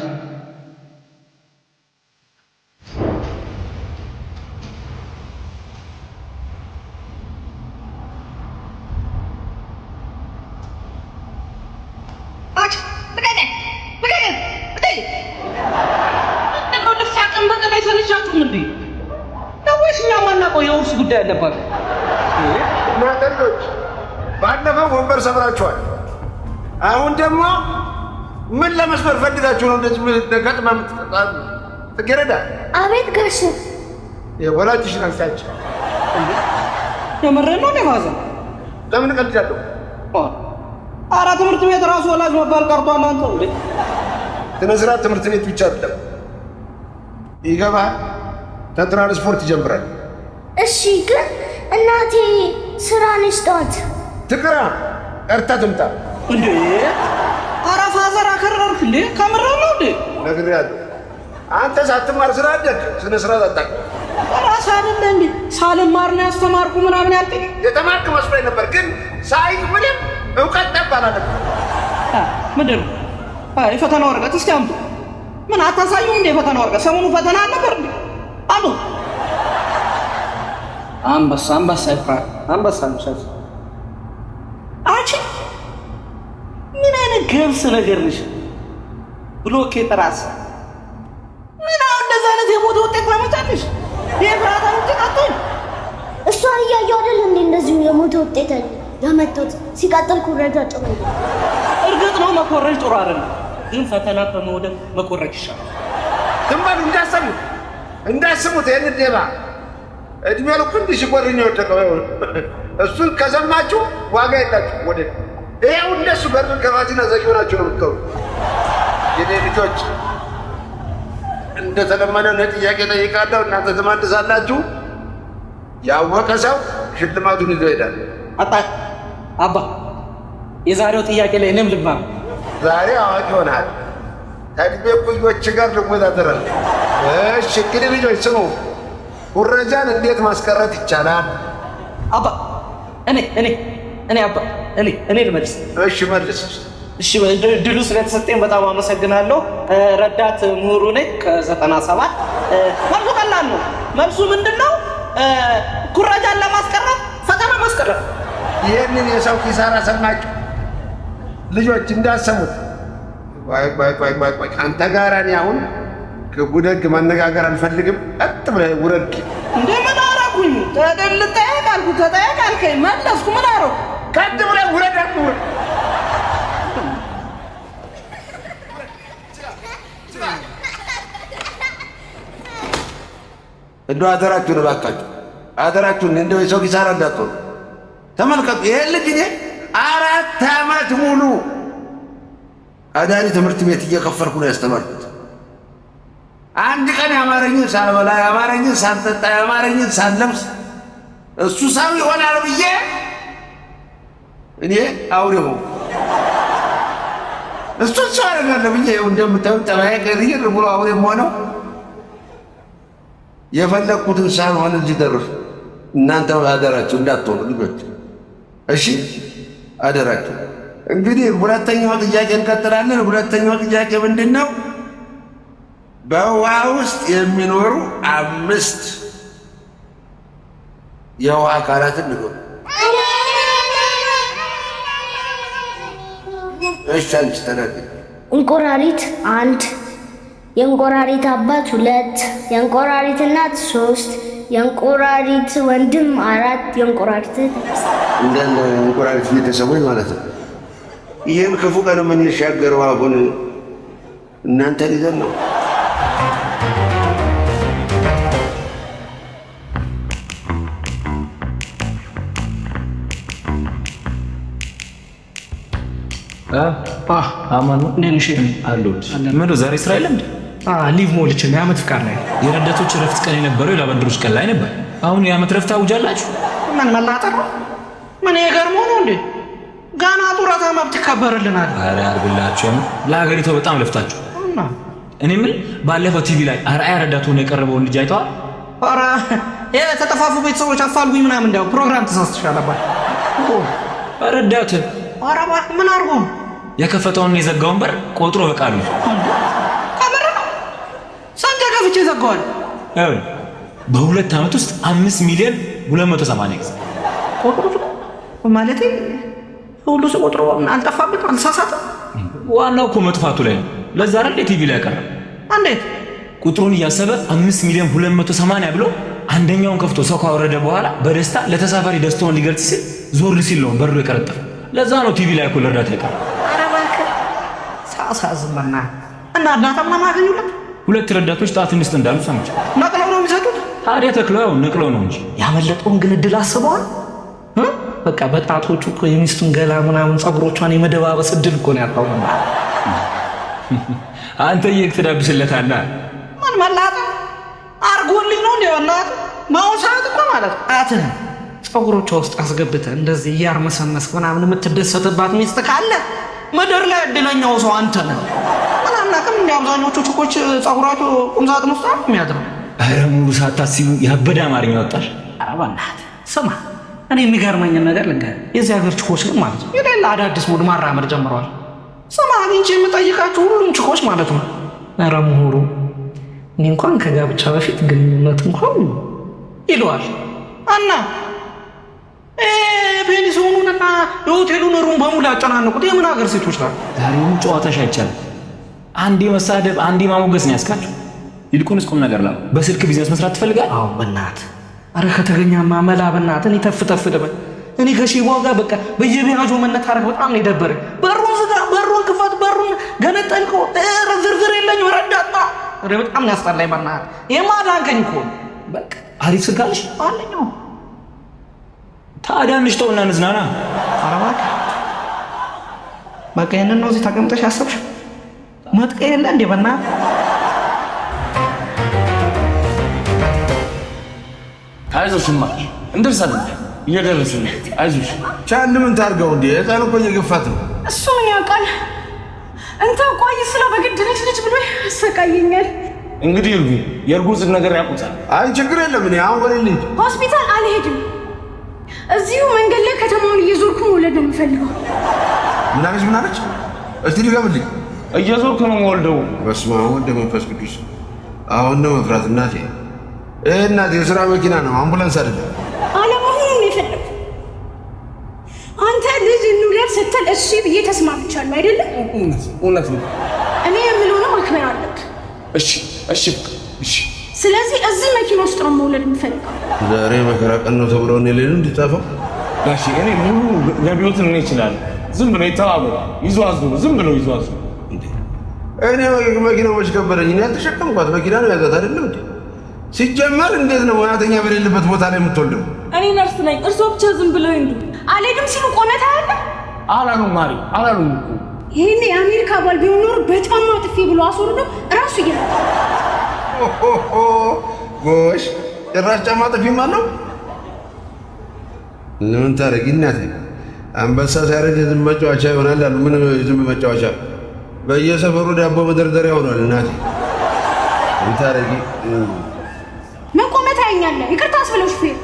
አትመጡም እንዴ? ወይስ እኛ ማናውቀው የውርስ ጉዳይ አለባት? ማተርዶች ባለፈው ወንበር ሰብራችኋል። አሁን ደግሞ ምን ለመስበር ፈልጋችሁ ነው እንደዚህ ገጥማ የምትጠጣሉ? ትገረዳ አቤት ጋሽ የወላጅሽ ናቻች የምሬን ነው ደፋዘ ለምን ቀልጃለሁ? ኧረ ትምህርት ቤት ራሱ ወላጅ መባል ቀርቷል። አንተ እንዴ ትነስራት ትምህርት ቤት ብቻ አይደለም ይገባል። ትራንስፖርት ይጀምራል። እሺ ግን እናቴ ስራ ነስቷት ትቅራ ቀርታ ትምጣ እንዴ? ኧረ ፋዘር አከረርክ እንዴ? ከምረው ነው እንዴ? ነግሬሃለሁ። አንተ ሳትማር ስራ አደግ ስነ ስርዓት አታውቅም። ራስ አይደለ እንዴ ሳልማር ነው ያስተማርኩ ምናምን ያልከኝ? የተማርክ መስሎኝ ነበር፣ ግን ሳይ ምንም እውቀት ጠባላለ። ምንድን ነው? የፈተና ወረቀት እስኪ አምጡ። ምን አታሳዩ እንዴ? የፈተና ወረቀት ሰሞኑ ፈተና አልነበር እንዴ? አሉ አንበሳ ይፍራ አንበሳ ምሸት አንቺ ምን አይነት ገብስ ነገር ነሽ? ብሎኬት ራስ ምን አሁን እንደዛ አይነት የሞት ውጤት ታመጣለሽ? የፍራታ ውጤት አትሆን። እሷን እያየሁ አይደል እንዴ እንደዚሁ የሞተ ውጤት ያመጡት። ሲቀጥል ኩረጃ ጥሩ ነው። እርግጥ ነው መኮረጅ ጥሩ አይደለም፣ ግን ፈተና በመውደቅ መኮረጅ ይሻላል። ትማሉ እንዳስሙት ይህን ዴባ እድሜ ልኩ እንዲህ ሲቆርኝ የወደቀው እሱን ከሰማችሁ ዋጋ የላችሁ። ወደ ይሄው እንደሱ በርን ከፋቲና ዘጊ ሆናችሁ ነው የምትቀሩ። የኔ ልጆች እንደተለመደው ጥያቄ ጠይቃለሁ፣ እናንተ ትመልሳላችሁ። ያወቀ ሰው ሽልማቱን ይዞ ይሄዳል። አባ የዛሬው ጥያቄ ላይ እኔም ልባ ዛሬ አዋቂ ሆነሃል። ከዕድሜ እኩዮች ጋር ልወዳደራለሁ። እሺ እንግዲህ ልጆች ስሙ፣ ኩረጃን እንዴት ማስቀረት ይቻላል? አባ እኔ አባ እኔ ልመልስ። እሺ መልስ። እሺ ድሉ ስለተሰጠኝ በጣም አመሰግናለሁ። ረዳት ምሁሩ ነኝ ከ97። መልሱ ቀላል ነው። መልሱ ምንድነው? ኩረጃን ለማስቀረት ፈተና ማስቀረት። ይህንን የሰው ኪሳራ ሰማችሁ ልጆች? እንዳሰሙት ቆይ አንተ ጋር እኔ አሁን ክፉ ደግ መነጋገር አልፈልግም። ቀጥ ብለህ ውረድ። እንደ ምን አደረኩኝ? ልጠየቅ አልኩህ፣ ተጠየቅ አልከኝ፣ መለስኩ። ምን አደረኩ? ቀጥ ብለህ ውረድ። እንደው አደራችሁን እባካችሁ አደራችሁን፣ እንደው የሰው ኪሳራ እንዳትሆኑ ተመልከቱ። ይሄን ልጅ እኔ 4 ዓመት ሙሉ አዳሪ ትምህርት ቤት እየከፈልኩ ነው ያስተማርኩት። አንድ ቀን የአማረኝን ሳልበላ የአማረኝን ሳልጠጣ የአማረኝን ሳልለብስ እሱ ሰው ይሆናል ብዬ እኔ አውሬ ሆንኩ። እሱን ሰው አደርጋለሁ ብዬ እንደምታዩት ጠባዬ ቀይር ብሎ አውሬም ሆነው የፈለግኩትን ሳልሆን እዚህ ደረሱ። እናንተ አደራችሁ እንዳትሆኑ ልጆች፣ እሺ አደራችሁ። እንግዲህ ሁለተኛው ጥያቄ እንቀጥላለን። ሁለተኛው ጥያቄ ምንድን ነው? በውሃ ውስጥ የሚኖሩ 5 የውሃ አካላትን ንገሩ። እሺ አንቺ ተናገሪ። እንቁራሪት 1፣ የእንቁራሪት አባት 2፣ የእንቁራሪት እናት 3፣ የእንቁራሪት ወንድም 4፣ የእንቁራሪት እንደ እንቁራሪት ቤተሰቦች ማለት ነው። ይህን ክፉ ቀን የምንሻገረው አሁን እናንተን ይዘን ነው። አማኑ እንዴት አሉት? ምነው ዛሬ ስራ የለም እንዴ? ሊቭ ሞልቼ ነው። የዓመት ፍቃድ ላይ የረዳቶች ረፍት ቀን የነበረው የላበንደሮች ቀን ላይ ነበር። አሁን የዓመት ረፍት አውጃላችሁ? ምን መላጠር ነው? ምን የገርመው ነው እንዴ? ገና ጡረታ መብት ይከበርልናል። ኧረ ያድርግላችሁ። ለሀገሪቷ በጣም ለፍታችሁ። እኔ ምን ባለፈው ቲቪ ላይ አርአያ ረዳት ሆኖ የቀረበውን ልጅ አይተዋል? ኧረ የተጠፋፉ ቤተሰቦች አፋልጉኝ ምናምን እንዲያው ፕሮግራም ተሳስተሻል አባል። ረዳት ኧረ እባክህ ምን አድርጎ ነው የከፈተውን የዘጋውን በር ቆጥሮ በቃሉ ከምር ነው? ስንት ከፍቼ ዘጋዋል? በ2 ዓመት ውስጥ 5,280,000 ጊዜ ቆጥሮ ማለቴ ሁሉ ሰው ቆጥሮ አልጠፋበትም፣ አልተሳሳተም። ዋናው እኮ መጥፋቱ ላይ ነው። ለዛ አይደል ቲቪ ላይ ያቀረበ። እንዴት ቁጥሩን እያሰበ 5,280,000 ብሎ አንደኛውን ከፍቶ ሰው ካወረደ በኋላ በደስታ ለተሳፋሪ ደስታውን ሊገልጽ ሲል ዞር ሲል ነው በሩ የቀረጠፈ። ለዛ ነው ቲቪ ላይ እኮ ለእርዳታ የቀረ። ኧረ እባክህ ሳሳዝመና እና እርዳታ ምናምን አገኙለት። 2 ረዳቶች ጣት እንስጥ እንዳሉ ሰምቼ። ነቅለው ነው የሚሰጡት? ታዲያ ተክለው ነቅለው ነው እንጂ። ያመለጠውን ግን እድል አስበዋል። በቃ በጣቶቹ እኮ የሚስቱን ገላ ምናምን ፀጉሮቿን የመደባበስ እድል እኮ ነው ያጣው። አንተ ትዳብስለታለህ። ምን መላጣ አርጎልኝ ነው እንዴ? ወናት ማውሳት እኮ ማለት አትነ ፀጉሮቿ ውስጥ አስገብተህ እንደዚህ እያርመሰመስክ ምናምን የምትደሰትባት ሚስት ካለ ምድር ላይ እድለኛው ሰው አንተ ነህ። ምናምናቅም እንደ አብዛኞቹ ችኮች ፀጉራቸው ቁምሳጥን ውስጥ ነው የሚያድረው። ኧረ ሙሉ ሳታስቡ ያበደ አማርኛ ወጣሽ። ኧረ በእናትህ ስማ፣ እኔ የሚገርመኝን ነገር ልንገርህ። የዚህ ሀገር ችኮች ግን ማለት ነው የሌላ አዳዲስ ሙድ ማራመድ ጀምረዋል። ስማ አግኝቼ የምጠይቃቸው ሁሉም ችኮች ማለት ነው ኧረ ምሁሩ እኔ እንኳን ከጋብቻ በፊት ግንኙነት እንኳን ይለዋል እና ፔኒሶኑንና የሆቴሉን ሩም በሙሉ ያጨናነቁት የምን ሀገር ሴቶች ናቸው? ዛሬውኑ ጨዋታሽ አይቻልም። አንዴ መሳደብ አንዴ ማሞገስ ነው ያስካቸው። ይልቁንስ ቁም ነገር ላይ በስልክ ቢዝነስ መስራት ትፈልጋለህ? አዎ በእናትህ። ኧረ ከተገኛማ መላ በእናትህ እኔ ተፍ ልበል። እኔ ከሺቦ ጋር በቃ በየቢያጆ መነታረክ በጣም ነው የደበረኝ። በሩን ዝጋ፣ በሩን ክፈት፣ በሩን ገነጠልከው። ኧረ ዝርዝር የለኝም ረዳትማ። ኧረ በጣም ያስጠላኝ በእናትህ። የማዳንከኝ እኮ በቃ አሪፍ ስልክ አለሽ? አለኝ። ታዲያ እንሽተውና እንዝናና። ኧረ እባክህ በቃ ይሄንን ነው እዚህ ተቀምጠሽ ያሰብሽ? መጥቀ የለ እንዴ በእናትህ? አይዞሽማ እንደርሳለን፣ እየደረስን አይዞሽ። ቻል ምን ታርገው እንዴ? ህፃን እኮ እየገፋት ነው። እሱ ምን ያውቃል? እንተ ቆይ ስለው በግድ ልጅ ብሎ ያሰቃየኛል። እንግዲህ የእርጉዝ ነገር ያውቁታል። አይ ችግር የለም። እኔ አሁን ወደ ልጅ ሆስፒታል አልሄድም። እዚሁ መንገድ ላይ ከተማውን እየዞርኩ መውለድ ነው የምፈልገው። ምን አለች? እስቲ ድገምልኝ። እየዞርኩ ነው የምወልደው። በስመ አብ ወወልድ ወመንፈስ ቅዱስ። አሁን ነው መፍራት እናቴ። እናቴ የስራ መኪና ነው አምቡላንስ አይደለም። አለመሆኑን ነው የፈለኩት። አንተ ልጅ እንውለድ ስትል እሺ ብዬ ተስማምቻለሁ አይደለም? እውነት ነው። እኔ የምለውን ማክበር አለብህ። እሺ። ስለዚህ እዚህ መኪና ውስጥ ነው መውለድ የምፈልገው። ዛሬ መከራ ቀን ነው ተብሎ እኔ ሌሉ እንዲጻፈው ጋሺ፣ እኔ ሙሉ ገቢዎትን እኔ እችላለሁ። ዝም ብሎ ይተባበሩ፣ ይዟዙ፣ ዝም ብሎ ይዟዙ። እኔ መኪናው መች ከበደኝ? እኔ ያልተሸከምኳት መኪና ነው ያዛት አይደለም እንዴ? ሲጀመር እንዴት ነው ሙያተኛ በሌለበት ቦታ ላይ የምትወልደው? እኔ ነርስ ነኝ፣ እርስዎ ብቻ ዝም ብለው ይንዱ። አልሄድም ሲሉ ቆመታ ያለ አላሉም ማሪ፣ አላሉም እኮ። ይሄኔ የአሜሪካ ባል ቢሆን ኖሮ በጫማ ጥፊ ብሎ አስወርደው እራሱ ይላል። ጎሽ ጭራሽ ጫማ ጥፊም አለው። ምን ታረጊ እናቴ፣ አንበሳ ሲያረጅ ዝም መጫወቻ ይሆናል አሉ። ምን ዝም መጫወቻ? በየሰፈሩ ዳቦ መደርደሪያ ሆኗል እናቴ። ምን ታረጊ? ምን ቆመታ ያኛለህ? ይቅርታ አስብለው ሹፌር።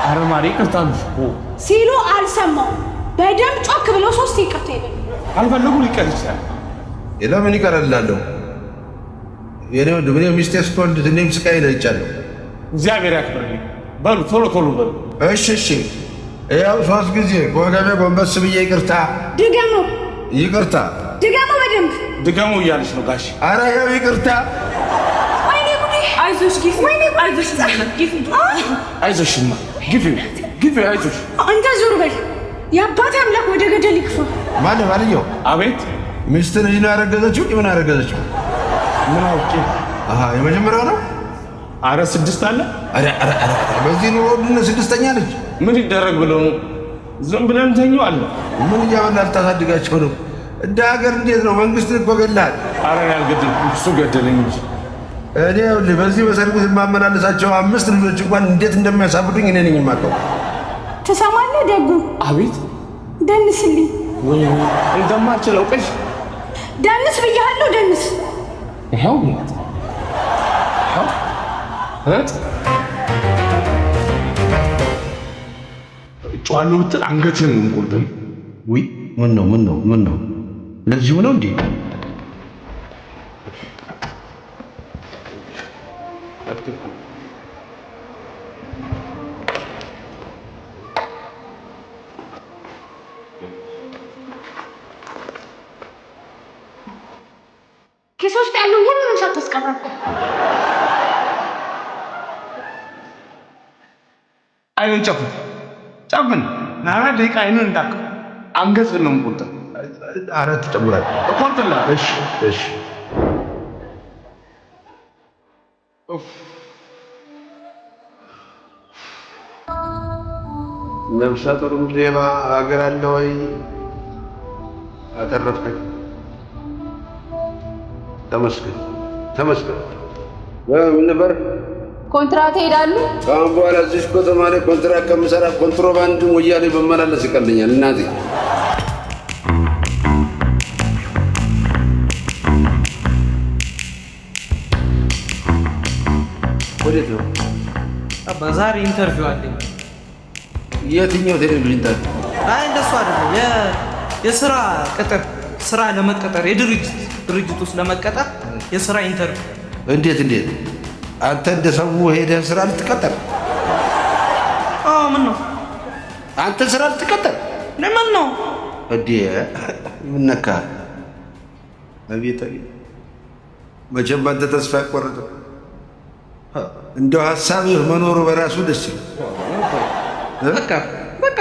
ኧረ ማሪ ይቅርታ ሲሉ አልሰማሁም። በደንብ ጮክ ብለው 3 ይቅርታ ይበሉ። አልፈለጉ ሊቀር ይችላል። ለምን ይቀርላለሁ? የኔ ወንድም እኔ ሚስቴ ስትወልድ እኔም ስቃይ ነው ይቻለሁ። እግዚአብሔር ያክብርልኝ። በሉ ቶሎ በሉ። እሺ። ያው 3 ጊዜ ከወገቤ ጎንበስ ብዬ ይቅርታ። ድገመው። ይቅርታ። ድገመው፣ በደንብ ድገመው እያለች ነው ጋሽ። ኧረ ያው ይቅርታ። ወይኔ ጉዴ! አይዞሽ ጊፍ፣ አይዞሽማ ግፊ፣ አይዞሽ። አንተ ዞር በል። የአባት አምላክ ወደ ገደል ይክፋ። ማነው ባልየው? አቤት። ሚስት ልጅ ነው ያረገዘችው? ምን አረገዘችው? ምን አውቄ። የመጀመሪያው ነው? ኧረ 6 አለ። ኧረ በዚህ ኑሮ ውድነት 6ኛ ልጅ ምን ይደረግ ብለው ነው? ዝም ብለን እንተኛው አለ። ምን እያበላ ልታሳድጋቸው ነው? እንደ ሀገር እንዴት ነው? መንግስት እኮ ገላል። ኧረ ያልገደልኩ እሱ ገደለኝ እንጂ። እኔ በዚህ በሰርቪስ የማመላለሳቸው 5 ልጆች እንኳን እንዴት እንደሚያሳብዱኝ እኔ ነኝ የማውቀው። ትሰማለህ ደጉ? አቤት። ደንስልኝ። ወይ እንደማልችለው ቀሽ ደንስ ብያለሁ፣ ደንስ። ይኸው ጨዋለሁ ብትል አንገትህን ነው የምቆርጠው። ውይ ምን ነው ለዚሁ ነው እንዴ? ኪስ ውስጥ ያለው ሁሉንም ሳታስቀረብኩ አይኑን ጨፍን ናራ ደቂቃ አይኑን እንዳቅ አንገት ነው የምቆርጠው። ኧረ ትጨምራለህ እቆርጥልሃለሁ። እሺ ነፍሰ ጡርም ሌባ አገር አለ ወይ? አተረፍከኝ። ተመስገን። ምን ነበር ኮንትራት ሄዳሉ። ከአሁን በኋላ እዚህ ከተማ ላይ ኮንትራት ከምሰራ ኮንትሮባንድ ወያኔ በመላለስ ይቀልኛል። እናቴ ወዴት ነው? አባ ዛሬ ኢንተርቪው አለኝ። የትኛው ቴሌቪዥን ጣቢያ? አይ እንደሱ አይደለም። የስራ ቅጥር ስራ ለመቀጠር ድርጅት ውስጥ ለመቀጠር የስራ ኢንተርቪው። እንዴት አንተ እንደ ሰው ሄደህ ስራ ልትቀጠር? አዎ ምን ነው አንተ ስራ ልትቀጠር? ለምን ነው እንዴ? ምን ነካ? አቤት መቼም አንተ ተስፋ አይቆርጥም። እንደው ሀሳብህ መኖሩ በራሱ ደስ ይላል። በቃ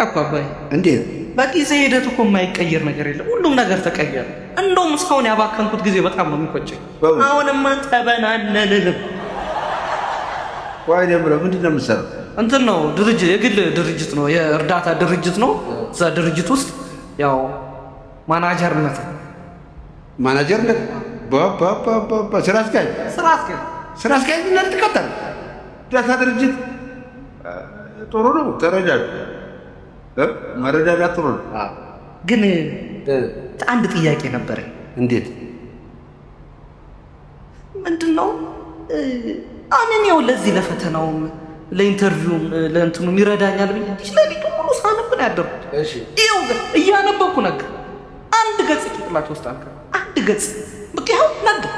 እኮ አባይ እንዴት በጊዜ ሂደት እኮ የማይቀየር ነገር የለም። ሁሉም ነገር ተቀየረ። እንደውም እስካሁን ያባከንኩት ጊዜ በጣም ነው የሚቆጨኝ። አሁንማ ተበናነንንም። ቆይ ብለው ምንድን ነው የምትሰራው? እንትን ነው የግል ድርጅት ነው፣ የእርዳታ ድርጅት ነው። እዛ ድርጅት ውስጥ ያው ማናጀርነት ስራ አስኪያጅ እና ልትቀጠር እርዳታ ድርጅት ጥሩ ነው። መረዳዳት ጥሩ ነው። ግን አንድ ጥያቄ ነበረኝ። እንዴት? ምንድን ነው አሁን ያው ለዚህ ለፈተናውም ለኢንተርቪውም ለእንትኑም ይረዳኛል ብዬ ለሊቱ ሙሉ ሳነብ ነው ያደርኩት። ይኸው እያነበብኩ ነገር አንድ ገጽ ጭንቅላት ውስጥ አልቀረም። አንድ ገጽ በቃ ይኸው ነገር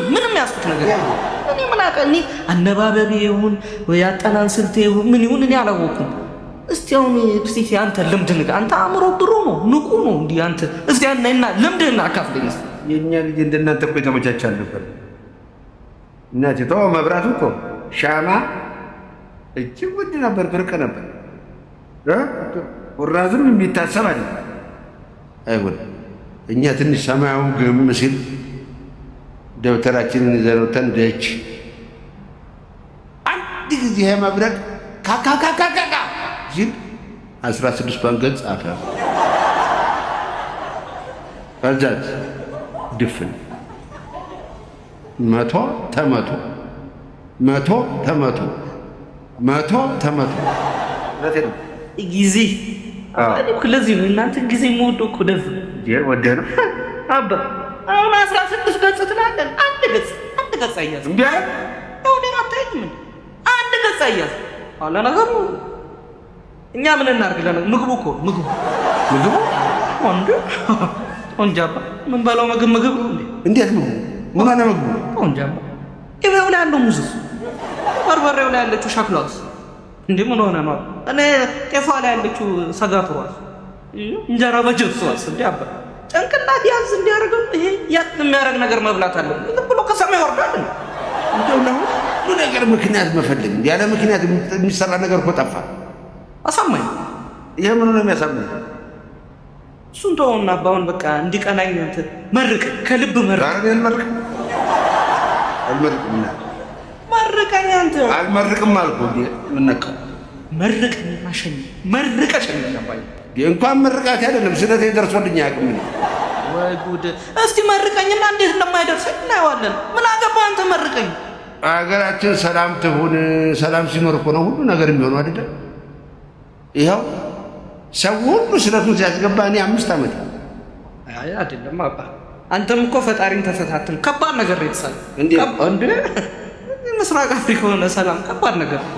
ምንም ያስኩት ነገር እኔ ምን አውቃለሁ። አነባበቤ ይሁን ወይ አጠናን ስልቴ ይሁን ምን ይሁን እኔ አላወኩም። እስቲ አሁን እስቲ አንተ ልምድ ንገር። አንተ አእምሮ ብሩ ነው ንቁ ነው እንዲህ አንተ እስቲ እና ልምድህን አካፍለኝ። የእኛ ልጅ እንደናንተ እኮ የተመቻቸ አልነበር። እናቴ ተው መብራቱ እኮ ሻማ እጅግ ውድ ነበር፣ ብርቅ ነበር። ወራዝም የሚታሰብ አለ አይሆን። እኛ ትንሽ ሰማያዊ ግም ሲል ደብተራችንን ይዘን ወተን ደጅ አንድ ጊዜ መብረቅ ካካካካካ ሲል 16ቷን ገጽ ጻፈ። ከዛት ድፍን መቶ ተመቶ ጊዜ ለዚህ ነው እናንተ ጊዜ የምወደው እኮ ደፍ ወደህ ነው አባ። አሁን 16 ገጽ ትላለህ። አንድ ገጽ አያዝ እንዴ? አሁን አታይም? አንድ ገጽ አያዝ አለ ነገሩ። እኛ ምን እናርግ? ምግቡ እኮ ምግቡ ወንጃባ ምን በለው ምግብ ነው እንዴ? እንዴት ምግቡ? ምን ሆነ ምግቡ? ወንጃባ ይሄው ላይ ያለው ሙዝስ በርበሬው ላይ ያለችው ሻክላውስ እንዴ ምን ሆነ ነው? እኔ ጤፏ ላይ ያለችው ሰጋቱሯስ እንጀራ በጅብሷስ እንዴ አባ ጭንቅላት ያዝ እንዲያደርገው ይሄ ያት የሚያደርግ ነገር መብላት አለ። ዝም ብሎ ከሰማይ ወርዳል። እንደው ነው ሁሉ ነገር ምክንያት መፈለግ ያለ ምክንያት የሚሰራ ነገር እኮ ጠፋ። አሳማኝ ይሄ ምን ነው የሚያሳምነው? እሱን ተወውና አባውን በቃ እንዲቀናኝ እንትን መርቅ፣ ከልብ መርቅ። አልመርቅም መርቀኝ አንተ። አልመርቅም አልኩ እንዴ ምን ነካው? መርቀኝና ሸኝ መርቀሽኝ አባይ እንኳን መርቃት አይደለም ስለቴ ደርሶልኝ አያውቅም። ወይ ጉድ! እስቲ መርቀኝና እንዴት እንደማይደርሰኝ እናየዋለን። ምን አገባህ አንተ መርቀኝ። አገራችን ሰላም ትሁን። ሰላም ሲኖር እኮ ነው ሁሉ ነገር የሚሆነው አይደል? ይኸው ሰው ሁሉ ስለቱን ሲያስገባ እኔ 5 ዓመት አይ አይደለም አባ። አንተም እኮ ፈጣሪን ተፈታተን ከባድ ነገር ነው የተሳለ እንዴ ምስራቅ አፍሪካ ሆነ ሰላም ከባድ ነገር ነው።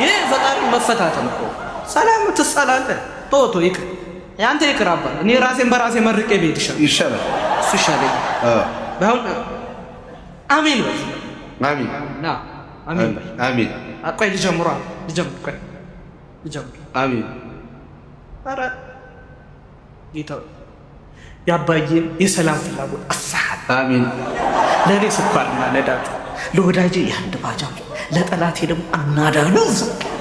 ይሄ ፈጣሪ መፈታተን እኮ ሰላም ትሰላለህ። ቶቶ ይቅር ያንተ ይቅር አባ። እኔ ራሴን በራሴ መርቄ ቤት ይሻላል። እሱ ይሻላል። ባሁን አሜን በል። አሜን ና አሜን በል። አሜን አቆይ ልጀምር። አሜን። ኧረ ጌታ ያባዬን የሰላም ፍላጎት አሳካት። አሜን። ለእኔ ስኳርና ነዳጅ፣ ለወዳጄ የአንድ ባጃጅ፣ ለጠላቴ ደግሞ አናዳሉዝ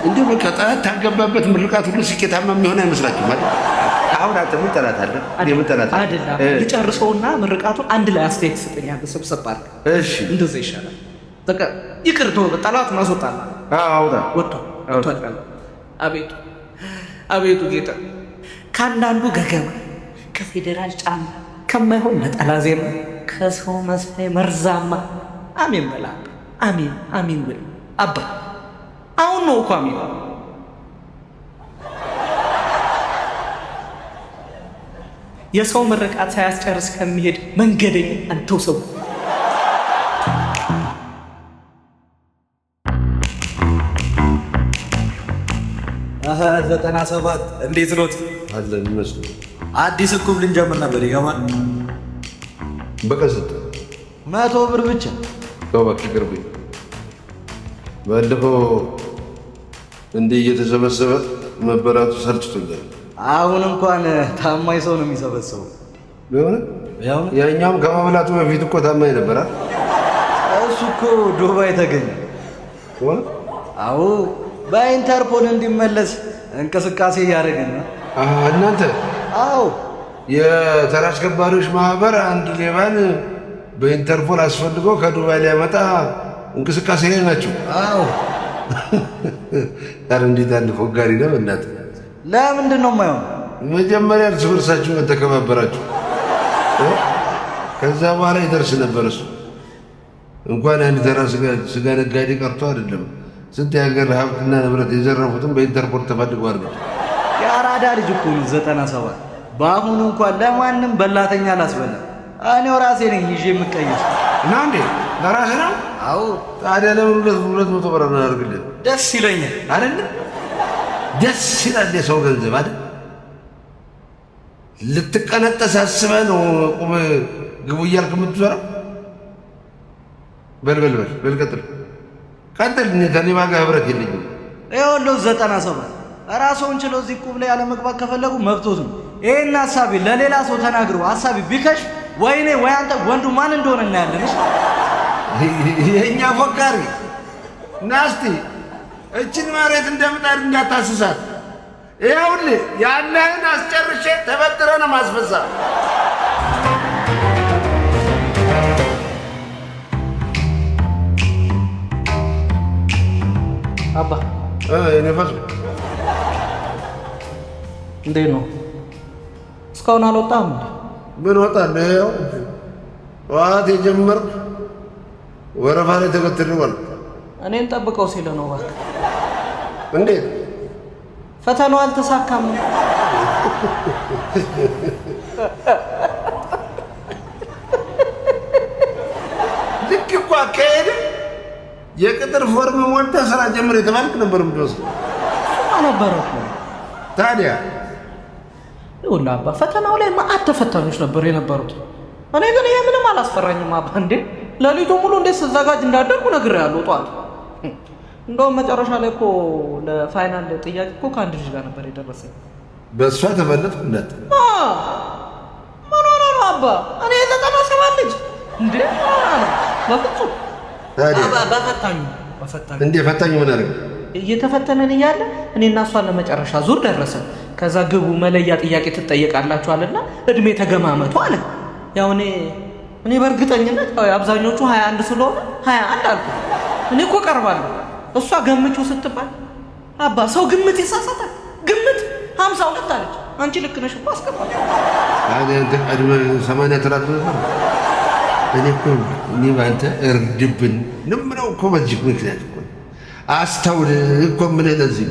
እንዴ በቃ ጠላት ታገባበት ምርቃት ሁሉ ስኬታማ የሚሆን አይመስላችሁም ማለት? አሁን አንተ ምን ጠላት አለ? እኔ ምን ጠላት አለ? አይደለም ልጨርሰውና ምርቃቱን አንድ ላይ አስተያየት ትሰጠኛለህ። ሰብሰብ አለ። እሺ እንደዛ ይሻላል። በቃ ይቅር ተው፣ ጠላት ማስወጣላ። አውጣ ወጣ አቤቱ አቤቱ ጌታ ከአንዳንዱ ገገማ ከፌዴራል ጫማ ከማይሆን ነጠላ ዜማ ከሰው መሳይ መርዛማ አሜን በላ አሜን አሜን በል አባ አሁን ነው እኮ አሜን የሰው ምርቃት ሳያስጨርስ ከሚሄድ መንገደኛ አንተው ሰው አሃ 97 እንዴት ኖት? አለን ይመስል አዲስ እቁብ ልንጀምር ነበር። ይገባል። በቀስት 100 ብር ብቻ ተወክ ቅርብ ባለፈው እንዲህ እየተሰበሰበ መበላቱ ሰልችቶኛል። አሁን እንኳን ታማኝ ሰው ነው የሚሰበሰበው። ቢሆን ያኛውም ከመብላቱ በፊት እኮ ታማኝ ነበር። እሱ እኮ ዱባይ ተገኘ። አዎ በኢንተርፖል እንዲመለስ እንቅስቃሴ እያደረግን ነው። እናንተ? አዎ የተራ አስከባሪዎች ማህበር አንድ ሌባን በኢንተርፖል አስፈልጎ ከዱባይ ሊያመጣ እንቅስቃሴ ላይ ናቸው። አዎ ታዲያ እንዴት አንድ ፎጋሪ ነው እናንተ? ለምንድን ነው የማይሆን? መጀመሪያ እርስ በርሳችሁ ተከባበራችሁ፣ ከዛ በኋላ ይደርስ ነበር እሱ። እንኳን አንድ ተራ ስጋ ነጋዴ ቀርቶ አይደለም ስንት የሀገር ሀብትና ንብረት የዘረፉትም በኢንተርፖል ተፈልገው አድርገው። የአራዳ ልጅ እኮ 97 በአሁኑ እንኳን ለማንም በላተኛ አላስበላ። እኔው ራሴ ነኝ ይዤ የምቀየስ እና እንዴ ለራሴ ነው። አዎ ታዲያ ለምን 200 ብር እናደርግልን? ደስ ይለኛል አይደል? ደስ ይላል የሰው ገንዘብ አይደል? ልትቀነጠስ አስበህ ነው ቁም ግቡ እያልክ የምትዞረው? በል ቀጥል። እኔ ከሌባ ጋር ህብረት የለኝም። ይኸውልህ 97 ራስዎን ችለው እዚህ ቁብ ላይ አለመግባት ከፈለጉ መብቶት ነው። ይሄን ሀሳቤ ለሌላ ሰው ተናግረው ሀሳቤ ቢከሽ ወይኔ ወይ አንተ ወንዱ ማን እንደሆነ እናያለን። የእኛ ፎካሪ ናስቲ እችን መሬት እንደምጣድ እንዳታስሳት። ይኸውልህ ያለህን አስጨርሼ ተበጥረ ነው ማስፈሳ። አባ ነፈሱ እንዴት ነው? እስካሁን አልወጣም? ምን ወጣለህ? ይኸው ጠዋት የጀመርኩ ወረፋ ላይ ተከትለዋል። እኔን ጠብቀው ሲል ነው። እባክህ እንዴት ፈተናው አልተሳካም? ልክ እኮ አካሄድ የቅጥር ፎርም ሞልተህ ስራ ጀምር የተባልክ ነበር የምትወስድ ነበረ እኮ። ታዲያ ይኸውልህ አባ ፈተናው ላይ ማአት ተፈታኞች ነበሩ የነበሩት። እኔ ግን ይሄ ምንም አላስፈራኝም አባ። እንዴ ሌሊቱ ሙሉ እንዴት ስዘጋጅ እንዳደርኩ ነግሬሃለሁ። ጠዋት እንደውም መጨረሻ ላይ እኮ ለፋይናል ጥያቄ እኮ ከአንድ ልጅ ጋር ነበር የደረሰኝ። በእሷ ተበለጥኩ እንዳት ምን ሆነ ነው አባ? እኔ 97 ልጅ እንዴ በፍጹም። ታዲያ በፈታኙ እንዴ ፈታኙ ምን አደረገ? እየተፈተነን እያለ እኔና እሷን ለመጨረሻ ዙር ደረሰ። ከዛ ግቡ መለያ ጥያቄ ትጠየቃላችሁ አለና እድሜ ተገማመቱ አለ። ያው እኔ በእርግጠኝነት ያው አብዛኞቹ 21 ስለሆነ 21 አልኩ። እኔ እኮ ቀርባለሁ። እሷ ገምቹ ስትባል አባ ሰው ግምት ይሳሳታል። ግምት 52 አለች። አንቺ ልክ ነሽ እኮ አስገባች። አንተ ቀድመ 80 ትላት ነበር። እኔ ባንተ እርድብን ንምነው እኮ በዚህ ምክንያት እኮ አስተውል እኮ ምን ለዚህ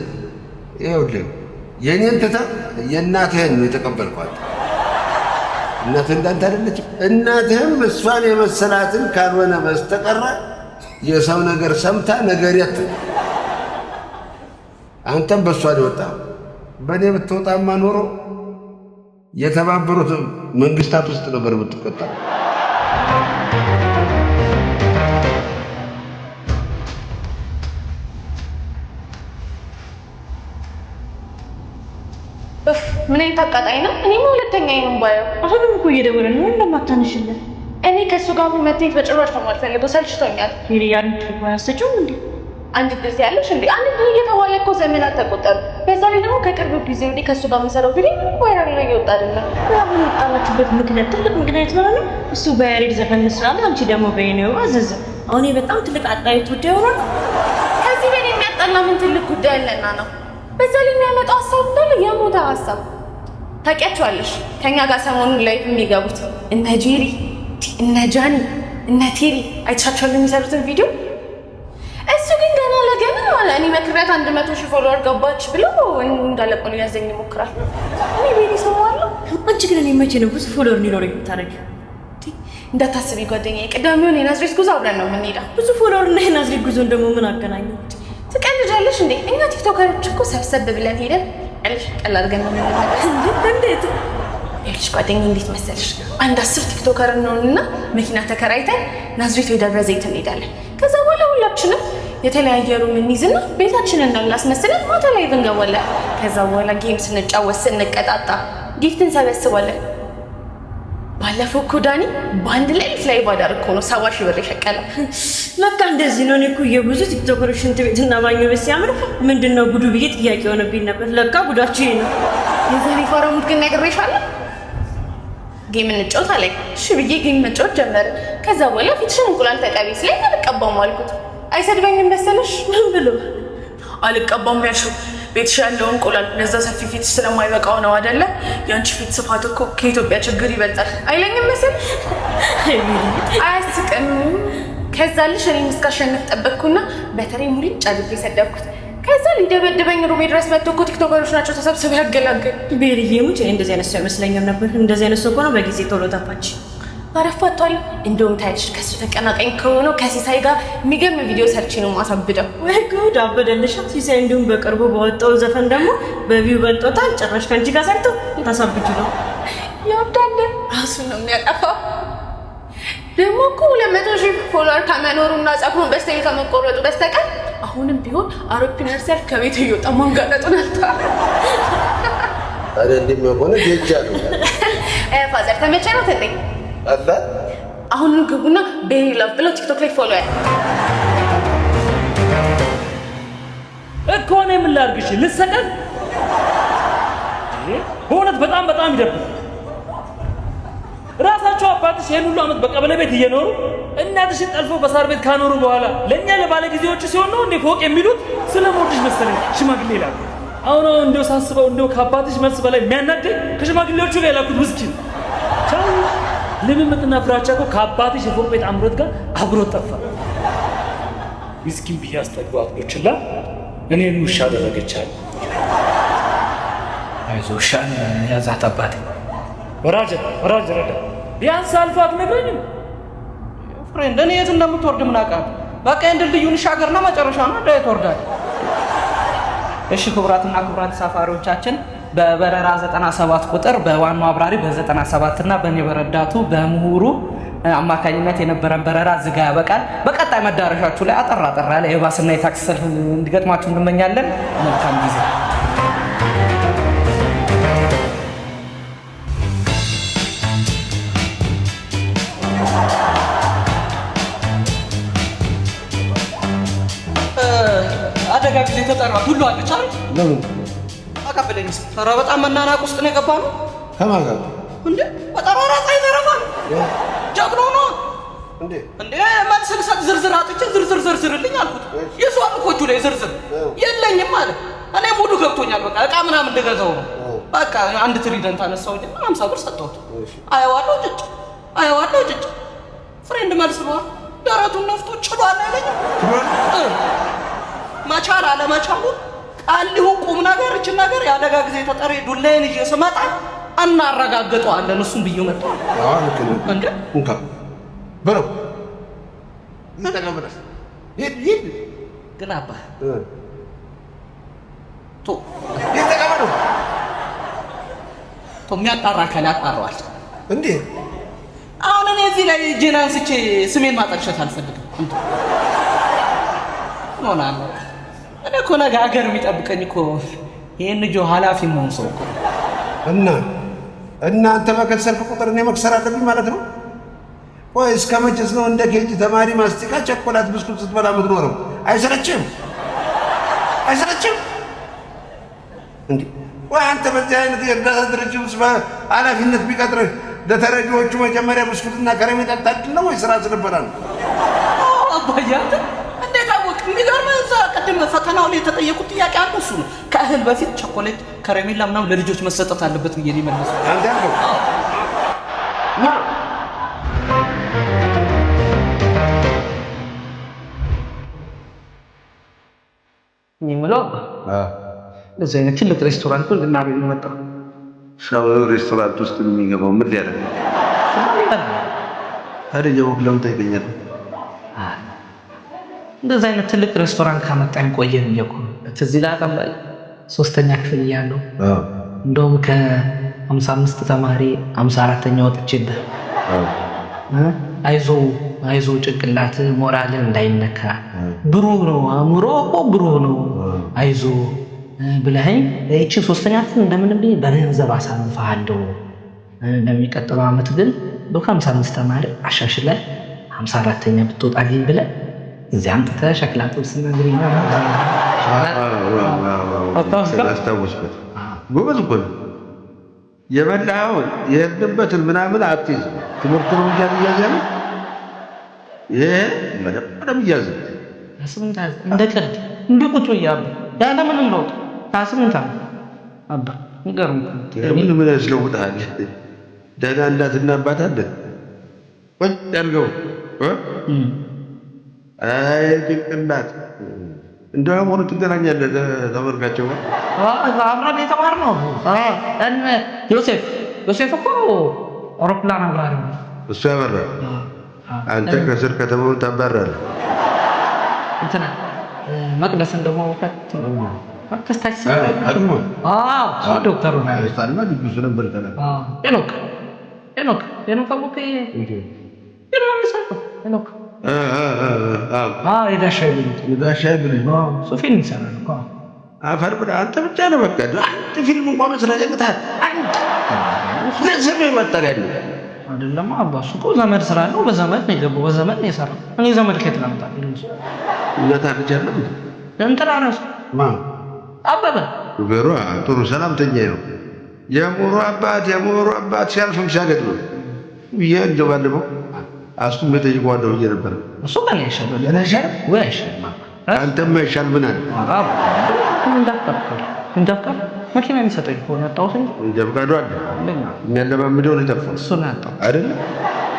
ይኸውልህ የኔን ትተህ የእናትህን ነው የተቀበልኳት። እናትህ እንዳንተ አይደለችም። እናትህም እሷን የመሰላትን ካልሆነ በስተቀረ የሰው ነገር ሰምታ ነገር የት አንተም በእሷ ሊወጣ በእኔ ብትወጣማ ኖሮ የተባበሩት መንግስታት ውስጥ ነበር ብትቆጣ። ምን አይነት አቃጣይ ነው? እኔም ሁለተኛዬ ነው ባየው። አሁንም እኮ እየደወለ ነው እንደማታነሽልን። እኔ ከእሱ ጋር መተኛት በጭራሽ ነው የማልፈልገው፣ ሰልችቶኛል። ያን ያሰጭው እንዴ አንድ ጊዜ ያለሽ እንዴ አንድ ጊዜ እየተባለ እኮ ዘመናት ተቆጠሩ። በዛ ላይ ደግሞ ከቅርብ ጊዜ ወዲህ ከሱ ጋር መሰረው ቪዲዮ ቫይራል ላይ እየወጣ አይደለም። ያሁን የጣላችሁበት ምክንያት ትልቅ ምክንያት ነው ነው እሱ በያሬድ ዘፈን መስራት አንቺ ደግሞ በእኔው አዘዘ። አሁን በጣም ትልቅ አጣይቱ ደውሯል። ከዚህ በኔ የሚያጣላ ምን ትልቅ ጉዳይ አለና ነው? በዛ ላይ የሚያመጣው ሀሳብ እንዳለ የሞተ ሀሳብ ታውቂያቸዋለሽ። ከኛ ጋር ሰሞኑን ላይፍ የሚገቡት እነ ጄሪ እነ ጃኒ እነ ቴሪ አይቻቸዋል የሚሰሩትን ቪዲዮ። እሱ ግን ገና ለገና ማለት እኔ መክሪያት 100,000 ፎሎወር ገባች ብሎ እንዳለቀው ሊያዘኝ ይሞክራል። እኔ ቤት ይሰማዋለሁ። አንቺ ግን እኔ መቼ ነው ብዙ ፎሎወር ሊኖረኝ የምታደርጊው? እንዳታስቢ ጓደኛዬ፣ ቅዳሜውን የናዝሬት ጉዞ አብረን ነው የምንሄደው። ብዙ ፎሎወር እና የናዝሬት ጉዞ ደግሞ ምን አገናኘው? ትቀልጃለሽ እንዴ? እኛ ቲክቶከሮች እኮ ሰብሰብ ብለን ሄደን ቀላል ገና ነው እንዴት ይልሽ ጓደኛዬ፣ እንዴት መሰልሽ? አንድ 10 ቲክቶከር ነውና መኪና ተከራይተን ናዝሬት ወይ ደብረ ዘይት እንሄዳለን። ከዛ በኋላ ሁላችንም የተለያየ ሩም እንይዝና ቤታችንን እናስመስለን ማታ ላይ እንገባለን። ከዛ በኋላ ጌም ስንጫወት ስንቀጣጣ ጊፍት እንሰበስባለን። ባለፈው እኮ ዳኒ በአንድ ላይ ላይ ባዳር እኮ ነው 70,000 ብር የሸቀለው። ለካ እንደዚህ ነው። እኔ እኮ የብዙ ቲክቶከሮች ሽንት ቤትና ባኞ ቤት ሲያምር ምንድነው ጉዱ ብዬ ጥያቄ ሆነብኝ ነበር። ለካ ጉዳችሁ ይሄ ነው። የዛሬ ፈረሙት ግን ነግሬሻለሁ። ጌም እንጫወት አለኝ። እሺ ብዬ ጌም መጫወት ጀመረ። ከዛ በኋላ ፊትሽን እንቁላል ተቀቢ ስለኝ አልቀባም አልኩት። አይሰድበኝም መሰለሽ? ምን ብሎ አልቀባም ያልሽው? ቤትሽ ያለው እንቁላል ለዛ ሰፊ ፊት ስለማይበቃው ነው አይደለ? ያንቺ ፊት ስፋት እኮ ከኢትዮጵያ ችግር ይበልጣል አይለኝም መሰለሽ? አያስቅም። ከዛ ልሽ እኔን እስካሸንፍ ጠበቅኩና በተለይ ሙሉ ጫልቤ ሰደብኩት። ከዛ ሊደበድበኝ ሩሜ ድረስ መጥቶ እኮ ቲክቶከሮች ናቸው ተሰብስበው ያገላገል። ቤርዬ ሙጭ እንደዚህ አይነት ሰው አይመስለኝም ነበር። እንደዚህ አይነት ሰው ሆኖ በጊዜ ቶሎ ጠፋች። አረፋቷል። እንደውም ታይልሽ ከሱ ተቀናቃኝ ከሆነው ከሲሳይ ጋር የሚገርም ቪዲዮ ሰርች ነው ማሳብደው። ወይ ጉድ አበደልሽ። ሲሳይ እንደውም በቅርቡ በወጣው ዘፈን ደግሞ በቪው በልጦታል። ጭራሽ ከአንቺ ጋር ሰርቶ ታሳብጁ ነው። ይወዳል ራሱ ነው የሚያጠፋው። ደግሞ እኮ 200,000 ፎሎወር ከመኖሩና ጸጉሩን በስተይል ከመቆረጡ በስተቀር አሁንም ቢሆን አውሮፕላን ሲያልፍ ከቤት እየወጣ ማንጋጠጡን አልተዋል። አረ እንደሚሆነ ጀጃሉ ፋዘር ተመቸ ነው ተጠኝ አላ አሁን ግቡና ቤሪ ላቭ ብለው ቲክቶክ ላይ ፎሎ ያለ እኮ ነው። ምን ላድርግሽ? ልሰቀል በእውነት በጣም ይደብራል። ራሳቸው አባትሽ ይሄን ሁሉ አመት በቀበሌ ቤት እየኖሩ እናትሽን ጠልፈው በሳር ቤት ካኖሩ በኋላ ለኛ ለባለ ጊዜዎች ሲሆን ነው እንዴ ፎቅ የሚሉት? ስለሞድሽ መሰለኝ ሽማግሌ ይላሉ። አሁን እንደው ሳስበው እንደው ከአባትሽ መልስ በላይ የሚያናደኝ ከሽማግሌዎቹ ጋር ያላኩት ምስኪን ቻው ልምምጥና ፍራቻ እኮ ከአባትሽ የፎቅ ቤት አምሮት ጋር አብሮ ጠፋ። ምስኪን ብዬ አስጠጓት ብችላ እኔን ውሻ አደረገቻል። አይዞሽ ያዛት አባቴ ወራጅ ረዳ ቢያንስ አልፎ አትነግረኝም? ፍሬንድ እኔ የት እንደምትወርድ ምን አውቃለሁ? በቃ እንድልዩን ሻገርና መጨረሻ ነው እንደ ትወርዳለህ። እሺ ክቡራትና ክቡራን ተሳፋሪዎቻችን በበረራ 97 ቁጥር በዋናው አብራሪ በ97 እና በእኔ በረዳቱ በምሁሩ አማካኝነት የነበረን በረራ ዝጋ ያበቃል። በቀጣይ መዳረሻችሁ ላይ አጠራ ያለ የባስና የታክሲ ሰልፍ እንዲገጥማችሁ እንመኛለን። መልካም ጊዜ። አደጋ ጊዜ ተጠራ ሁሉ አለች አይደል? ለምን አቀበለኝ? ኧረ በጣም መናናቅ ውስጥ ነው የገባነው። ከማን ጋር እንዴ? በጠራራ ፀሐይ ዘረፋ ጀግኖ ነው እንዴ? እንዴ መልስ ልሰጥ ዝርዝር አጥቼ ዝርዝር ዘርዝርልኝ አልኩት። የሷን እኮቹ ላይ ዝርዝር የለኝም ማለት እኔ ሙሉ ገብቶኛል። በቃ እቃ ምናምን እንደገዛው ነው። በቃ አንድ ትሪደንት አነሳውኝ 50 ብር ሰጠሁት። አየዋለሁ ጭጭ ፍሬንድ መልስ ነው ደረቱን ነፍቶ ጭሏል አይለኝም። መቻል አለመቻሉ ቃል ሊሆን ቁም ነገር እችን ነገር የአደጋ ጊዜ ተጠሪ ዱላዬን ይዤ ስመጣ እናረጋግጠዋለን። እሱም ብዬ መጣ እንዴ እንካ በረው እንተቀበለ ይሄ ግን አባ ይተቀበለው የሚያጣራ አካል ያጣራዋል እንዴ። አሁን እኔ እዚህ ላይ እጄን አንስቼ ስሜን ማጠልሸት አልፈልግም። ሆናለሁ እኔ እኮ ነገ ሀገር የሚጠብቀኝ እኮ ይሄን ልጅ ኃላፊ መሆን ሰው እኮ እና እናንተ በከሰርክ ቁጥር እኔ መክሰር አለብኝ ማለት ነው? ቆይ እስከ መቼስ ነው እንደ ኬጂ ተማሪ ማስቲካ ቸኮላት ብስኩት ስትበላ የምትኖረው? አይሰለችም? አይሰለችም እንዴ? ወይ አንተ በዚህ አይነት የእርዳታ ድርጅት ውስጥ በኃላፊነት ቢቀጥርህ ለተረጂዎቹ መጀመሪያ ብስኩትና ከረሜላ ታድል ነው ወይ ስራ ስለበላ ነው? አባዬ አንተ እንዴት አወቅ? የሚገርምህ እዛ ቅድም ፈተናው ላይ የተጠየቁት ጥያቄ አንዱ እሱ ነው። ከእህል በፊት ቸኮሌት፣ ከረሜላ ምናምን ለልጆች መሰጠት አለበት ብዬ ነው የመለስኩት። አንተ ያልከው የሚለው ለዚህ አይነት ትልቅ ሬስቶራንት ልናገኝ መጣ። ሰው ሬስቶራንት ውስጥ የሚገባው ምን ሊያደርግ ታዲያ? ጀውብ ለምን ታይገኛል? እንደዚህ አይነት ትልቅ ሬስቶራንት ካመጣኝ ቆየን እኮ ትዝ ይልሃል። ላይ 3ኛ ክፍል እያለሁ እንደውም ከ55 ተማሪ 54ኛ ወጥቼብህ አይዞ ጭንቅላት ሞራል እንዳይነካ ብሩህ ነው አእምሮ ብሩህ ነው አይዞ ብለኸኝ እቺ 3ኛ ክፍል እንደምንም ብዬ በገንዘብ አሳልፈሃለሁ። ለሚቀጥለው ዓመት ግን በ55 ተማሪ አሻሽለህ 54ኛ ብትወጣልኝ ብለህ እዚህ አምጥተህ ሸክላ ጥብስና ግሪና አስታወስኩት። ጎበዝ እኮ ነው። የበላኸውን የሄድንበትን ምናምን አትይዝም። ትምህርት ነው እንጂ አትያዝም። ይሄ በደምብ እያዝም እንደ ቀልድ እንደ ቁጭ ብያለሁ ያለ ምንም ለውጥ 28 ዓመት አባ ንገሩኝ። ምን ያስለውጥሃል? ደህና እናትና አባት አለ ቁጭ ያልገው አይ ጭንቅላት እንደውም ሆኖ ትገናኛለህ ተመልካቸው ጋር አብረን የተማርነው እነ ዮሴፍ እኮ አውሮፕላን አብራሪ ነው። እሱ ያበራል፣ አንተ ከስር ከተማውን ታባራለህ። እንትና መቅደስን ደግሞ ከስታች ዶክተሩ ነበር የዳሻይ ብልጅ ሶፊን ይሰራል እኮ አፈር ብለህ አንተ ብቻ ነው በቃ አንድ ፊልም እንኳን መስራት ያቅታል። ለስም መጠሪያ ያለው አይደለም አባሱ እኮ ዘመድ ስራ ነው። በዘመድ ነው የገባው፣ በዘመድ ነው የሰራው። እኔ ዘመድ ከየት ላምጣ? እናት አልጃለም እንትና ራሱ አበበ ገሩ ጥሩ ሰላምተኛ ነው። የሙሩ አባት ሲያልፍም ሲያገድ ነው ብዬ እንደው ባለፈው አስቱም በጠይቀዋለሁ ብዬ ነበር። እሱ ከእኔ አይሻልም ወይ አይሻልም? አንተማ ይሻል ምን አለ እንዳፈር መኪና የሚሰጠኝ ከሆነ አጣሁት እንጂ ፈቃዱ አለ የሚያለማምደው ነው የጠፋው። እሱን አጣሁ አይደለ?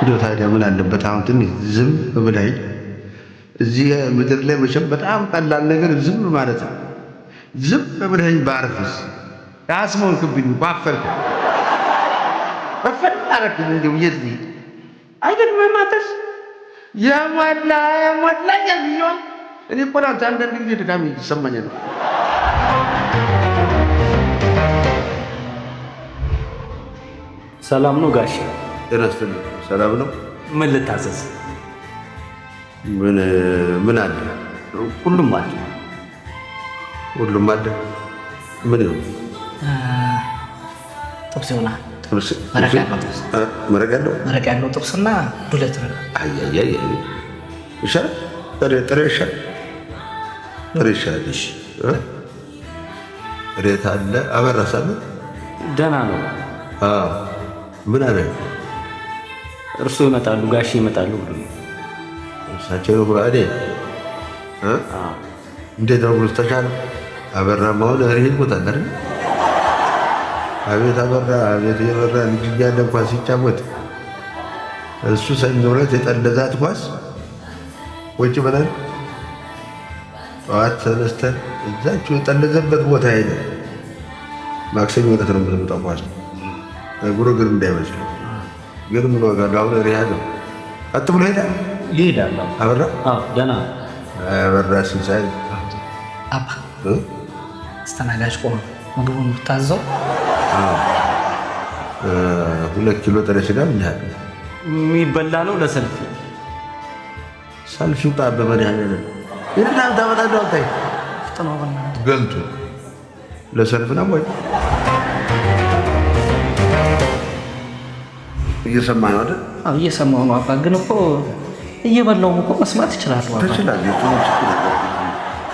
እንደው ታዲያ ምን አለበት አሁን ትንሽ ዝም ብለህ እዚህ ምድር ላይ መቼም በጣም ቀላል ነገር ዝም ማለት ነው። ዝም ብለህ ባርፍስ ያስሞልክብኝ ባፈርክ በፈጣረክ እንደው የት ልሂድ አይደለም ማተስ የሞላ ያልቢሆን እኔ እኮ ናት አንዳንድ ጊዜ ድካም ይሰማኛል። ሰላም ነው ጋሼ? ጤና ይስጥልኝ። ሰላም ነው። ምን ልታዘዝ? ምን አለ? ሁሉም አለ። ሁሉም አለ። ምን ይሁን? ጥብስ ይሆናል። መረቅ ያለው ጥብስና ዱለት ነው። አይ ይሻላል። ጥሬ ይሻላል። ጥሬት አለ። አበራሳለ ደህና ነው። ምን አለ? እርሱ ይመጣሉ፣ ጋሼ ይመጣሉ ብሎ እሳቸው ነው ብሎ እንዴት ነው ብሎ ተቻለ? አበራማ ሆነ ሪሂድ ቦታ አይደል? አቤት አበራ፣ አቤት የበራ ልጅ እያለ እንኳን ሲጫወት እሱ ሰኞ ዕለት የጠለዛት ኳስ ወጪ ብለን ጠዋት ተነስተን እዛችሁ የጠለዘበት ቦታ ሄደ። ማክሰኞ ዕለት ነው የምትመጣው ኳስ ግርግር እንዳይመስል። ግን ምን ዋጋ አለው? አሁን ሪሃድ ነው ቀጥ ብሎ ይሄዳል። አበራ ደህና አበራ ሲሳይ አባ አስተናጋጅ ቆሞ ምግቡን ብታዘው 2 ኪሎ ጥሬ ስጋ ይላል። የሚበላ ነው ለሰልፍ ሰልፍ ይውጣ በመድኃኒዓለም ይልና ታመጣለው አልታይ ፍጥኖ በእናትህ ገልቱ ለሰልፍ ነው ወይ እየሰማህ ነው አይደል? አዎ እየሰማሁ ነው አባ። ግን እኮ እየበላሁም እኮ መስማት እችላለሁ አባ። ትችላለህ።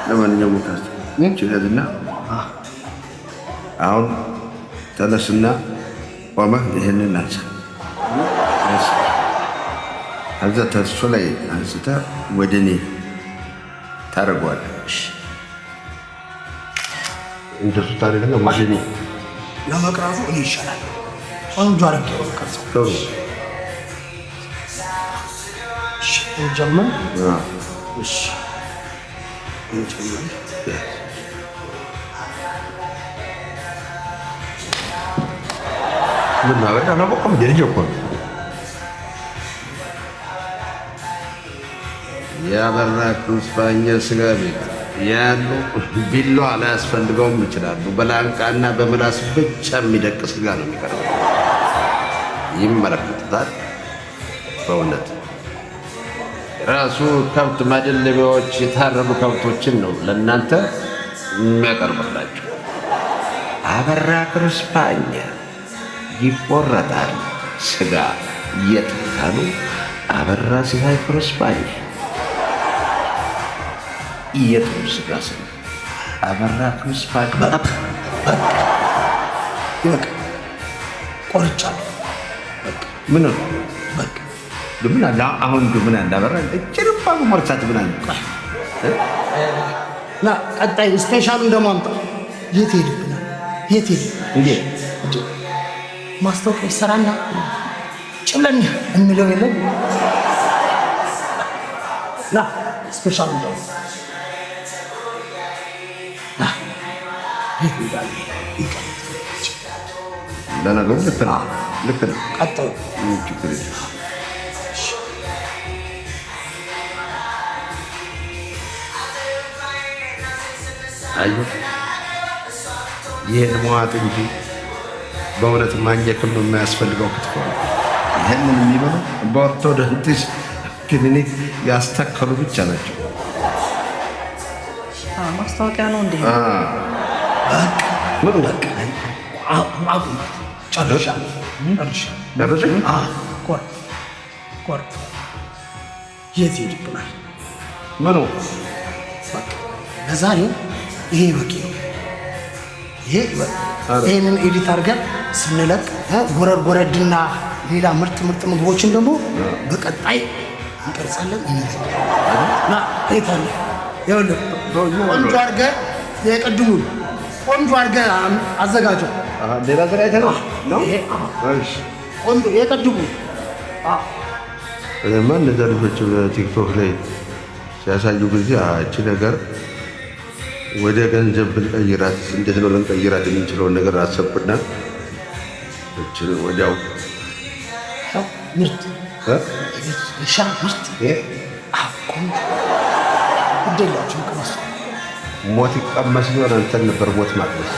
ለማንኛውም ችለትና አሁን ተነስና ቆመህ ይህንን አንሳ። ከዛ ተስፎ ላይ አንስተህ ወደ እኔ ታደርገዋለህ። እንደሱ ታደርግና ወደ እኔ ለመቅረጹ እኔ ይሻላል። ቆንጆ አድርጌ ነው የምቀርጸው። ጀመር እሺ ምን ማለት ነው? በቆም ደረጃ እኮ ነው ያበራ ኩስባኛ ስጋ ቤት ያሉ ቢላዋ ላያስፈልገውም ይችላሉ። በላንቃና በምላስ ብቻ የሚደቅ ስጋ ነው የሚቀርበው። ይመለከቱታል። በእውነት ራሱ ከብት ማደለቢያዎች የታረዱ ከብቶችን ነው ለእናንተ የሚያቀርብላችሁ። አበራ ኩስባኛ ይቆረጣል ስጋ እየተካሉ አበራ ስጋ ኩስባኛ የጥሩ ስጋ ስም አበራ ኩስባኛ ይበቃ ቆርጫለሁ። ምን ነው በቃ ምን አለ አሁን ምን እንዳበራ እጭርባ መርሳት ምን አለ ና ቀጣይ ስፔሻሉን ደግሞ አምጣ። የት ሄድብናል? የት ሄድ እንዴ ማስታወቂያ ይሰራና ጭብለን እንለው የለም። ና ስፔሻሉን ደግሞ ለነገሩ ልክ ነው፣ ልክ ነው። ቀጣዩ ችግር የለም። አየሁ ይህን መዋጥ እንጂ በእውነት ማኘክም የማያስፈልገው ክትፎ ነው። ይህንን የሚበሉ በኦርቶዶክስ ክሊኒክ ያስተከሉ ብቻ ናቸው። ማስታወቂያ ነው እንዴ? ምን የት ሄድብናል? ምኑ ለዛሬው ይሄ በቂ ነው። ይሄንን ኤዲት አድርገን ስንለቅ ጎረድና ሌላ ምርጥ ምግቦችን ደግሞ በቀጣይ እንቀርጻለን። ና አይታለ ይኸውልህ ቆንጆ አድርገህ የቅድሙን ቆንጆ አድርገህ አዘጋጀው። ሌላ ዘር አይተህ ነው ቆንጆ የቅድሙ እኔማ እነዚያ ልጆች በቲክቶክ ላይ ሲያሳዩ ጊዜ እቺ ነገር ወደ ገንዘብ ብንቀይራት እንዴት ነው ልንቀይራት የምንችለውን ነገር አሰብኩና እችን ወዲያው ምርጥ ሻ ምርጥ ቆንጆ እደላችሁ ቅመስ ሞት ይቀመስ ቢሆን አንተን ነበር ሞት ማቅመስ።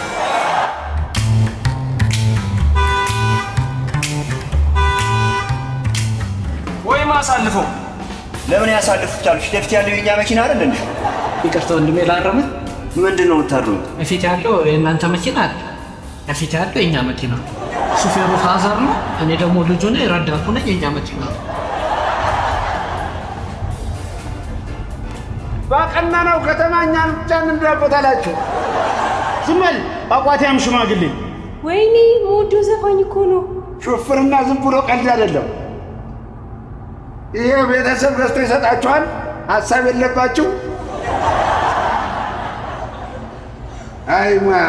ወይም አሳልፈው ለምን ያሳልፉታል? ፊት ለፊት ያለው የኛ መኪና አይደል እንዴ? ይቅርታ ወንድሜ ላረመ። ምንድን ነው የምታድሩት? ፊት ያለው የእናንተ መኪና አለ፣ ፊት ያለው የኛ መኪና። ሹፌሩ ፋዘር ነው፣ እኔ ደግሞ ልጁ ነኝ፣ ረዳቱ ነኝ። የኛ መኪና ባቀና ነው ከተማኛን ብቻ እንዳቦታላችሁ። ዝም በል አቋቲያም ሽማግሌ። ወይኔ ሞዶ ዘፋኝ እኮ ነው። ሹፍርና ዝም ብሎ ቀልድ አይደለም። ይሄ ቤተሰብ ገዝቶ ይሰጣችኋል። ሀሳብ የለባችሁ። አይ ሙያ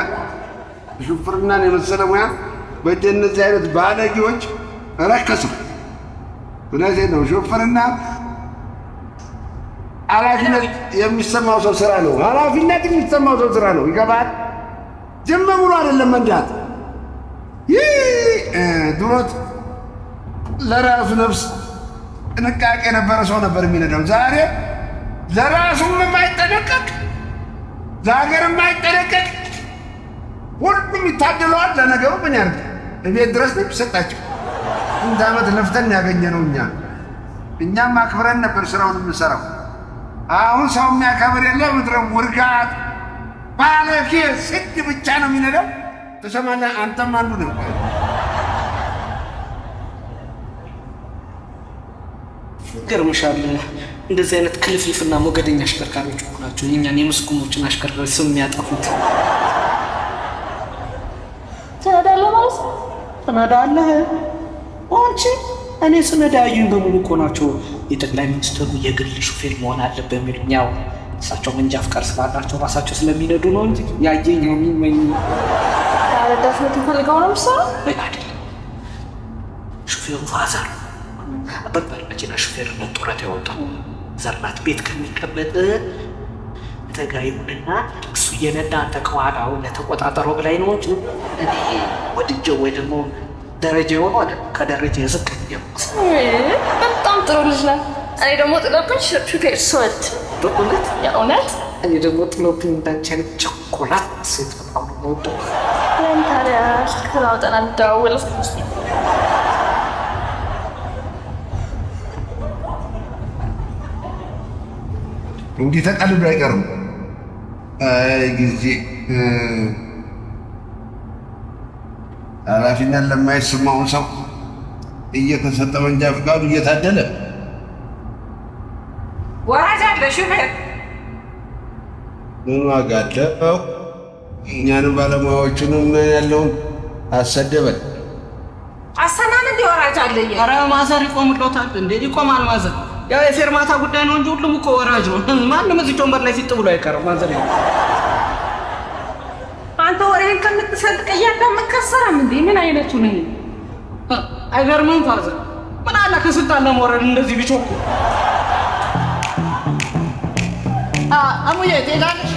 ሹፍርናን የመሰለ ሙያ በእንደነዚህ አይነት ባለጌዎች ረከሱ። እውነቴን ነው። ሹፍርና ኃላፊነት የሚሰማው ሰው ስራ ነው። ኃላፊነት የሚሰማው ሰው ስራ ነው። ይገባል? ዝም ብሎ አይደለም መንዳት። ይህ ድሮት ለራሱ ነፍስ ጥንቃቄ የነበረ ሰው ነበር የሚነዳው። ዛሬ ለራሱም የማይጠነቀቅ ለሀገር የማይጠነቀቅ ሁሉም ይታደለዋል። ለነገሩ ምን ያርግ? እቤት ድረስ ነው የሚሰጣቸው። ስንት ዓመት ለፍተን ያገኘ ነው። እኛም አክብረን ነበር ስራውን የምንሰራው። አሁን ሰው የሚያከብር የለ። ምድረ ውርጋት ባለጌ ስድ ብቻ ነው የሚነዳው። ተሰማለህ? አንተም አንዱ ነው። ገርምሻል። እንደዚህ አይነት ክልፍልፍና ሞገደኛ አሽከርካሪዎች እኮ ናቸው የእኛን የምስኩኖችን አሽከርካሪ ስም የሚያጠፉት። ትነዳለህ ማለት ነው? ትነዳለህ አንቺ? እኔ ስነዳ ያዩኝ በሙሉ እኮ ናቸው የጠቅላይ ሚኒስትሩ የግል ሹፌር መሆን አለበት የሚሉኝ። ያው እሳቸው መንጃ ፍቃድ ስላላቸው ራሳቸው ስለሚነዱ ነው እንጂ ያየኝ የሚመኝ ረዳትነት ፈልገው ነው የምትሰራው? አይደለም። ሹፌሩ ፋዘር አበባል መኪና ሹፌርነት ጡረታ ያወጣው ዘርናት ቤት ከሚቀመጥ ተጋይሙንና እሱ እየነዳ አንተ ከኋላው ለተቆጣጠረው በላይ ነው እንጂ እኔ ወድጀው ወይ ደግሞ ደረጃ የሆነ ከደረጃ የዝቅ በጣም ጥሩ ልጅ ነህ። እኔ ደግሞ ጥሎብኝ ሹፌር ስወድ በእውነት የእውነት እኔ ደግሞ ጥሎብኝ እንዳንቺ አይነት ቸኮላት ሴት በጣም ነው የምወደው። ያን ታዲያ ስልክህን አውጣና እንደዋወል። እንዲህ ተቀልዶ አይቀርም። አይ ጊዜ ኃላፊነት ለማይሰማውን ሰው እየተሰጠ መንጃ ፈቃዱ እየታደለ ወራጅ አለ ሹፌር። ምን ዋጋ አለው? እኛንም ባለሙያዎቹንም ያለውን አሰደበን። አሰናን እንዲ ወራጅ አለ። ኧረ ማዘር ይቆምሎታል እንዴ? ይቆማል ማዘር። ያው የፌርማታ ጉዳይ ነው እንጂ ሁሉም እኮ ወራጅ ነው። ማንም እዚህ ወንበር ላይ ፊት ብሎ አይቀርም ማዘር። አንተ ወሬን ከምትሰልቅ እያዳመከሰረም እንዴ? ምን አይነቱ ነው? አይገርምም ፋዘር? ምን አለ ከስልጣን ለመውረድ እንደዚህ ቢቾኩ። አሙዬ ትሄዳለሽ?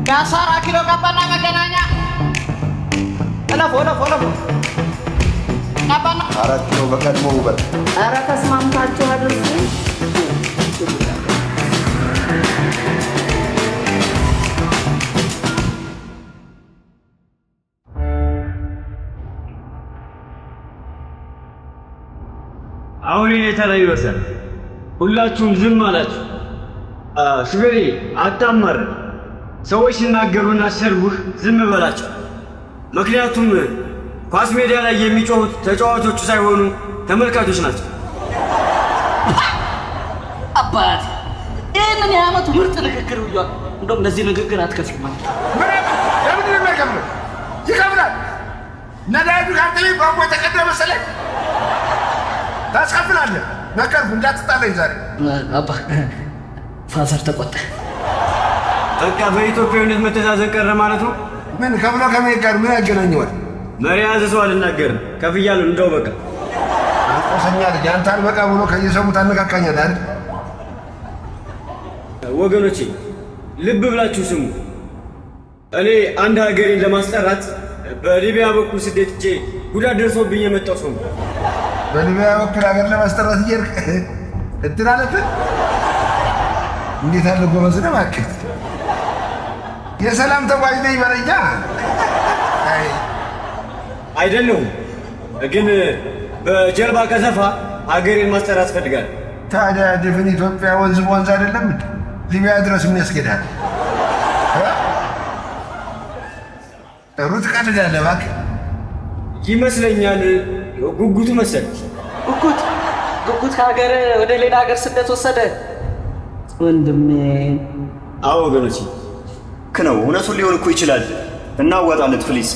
የአሳራ ኪሎ ቀባና መገናኛ እለፎ ቀባና 4 ኪሎ በቀድሞ ውበት። ኧረ ተስማምታችሁ አድርሱ። አሁን የተለዩ ወሰን ሁላችሁም ዝም አላችሁ። ሹፌሬ አታማር። ሰዎች ሲናገሩና ሲሰርቡህ ዝም በላቸው። ምክንያቱም ኳስ ሜዳ ላይ የሚጮሁት ተጫዋቾቹ ሳይሆኑ ተመልካቾች ናቸው። አባት ይህንን የዓመቱ ምርጥ ንግግር ብሏል። እንደውም ለዚህ ንግግር አትከፍልም ማለት ለምን ነው የሚያከፍለው? ይከፍላል። ነዳጁ ካንተ ላይ ቧንቧ የተቀዳ መሰለኝ። ታስከፍላለህ። ነገርኩህ እንዳትጣለኝ ዛሬ። አባ ፋዘር ተቆጣ። በቃ በኢትዮጵያዊነት መተዛዘን ቀረ ማለት ነው። ምን ከብሎ ከመሄድ ጋር ምን ያገናኘዋል? መሪ ያዘ ሰው አልናገርም። ከፍያለሁ። እንደው በቃ አንቆሰኛ ልጅ አንተ አልበቃ ብሎ ከየሰሙ ታነካካኛለህ አይደል? ወገኖቼ ልብ ብላችሁ ስሙ። እኔ አንድ ሀገሬን ለማስጠራት በሊቢያ በኩል ስደት ሄጄ ጉዳት ደርሶብኝ የመጣው ሰው ነው። በሊቢያ በኩል ሀገር ለማስጠራት እየሄድክ እንትን አለብህ? እንዴት አለ ጎበዝ ነው እባክህ። የሰላም ተጓዥ ነኝ በለኛ። አይደለሁም፣ ግን በጀልባ ቀዘፋ ሀገሬን ማስጠራት ፈልጋለሁ። ታዲያ ድፍን ኢትዮጵያ ወንዝ በወንዝ አይደለም ሊቢያ ድረስ ምን ያስኬዳል? ሩት ቀልዳለህ እባክህ። ይመስለኛል ጉጉቱ መሰል። ጉጉት ከሀገር ወደ ሌላ ሀገር ስደት ወሰደ ወንድሜ። አዎ ወገኖች ነው። እውነቱን ሊሆን እኮ ይችላል። እናዋጣለት ፕሊዝ።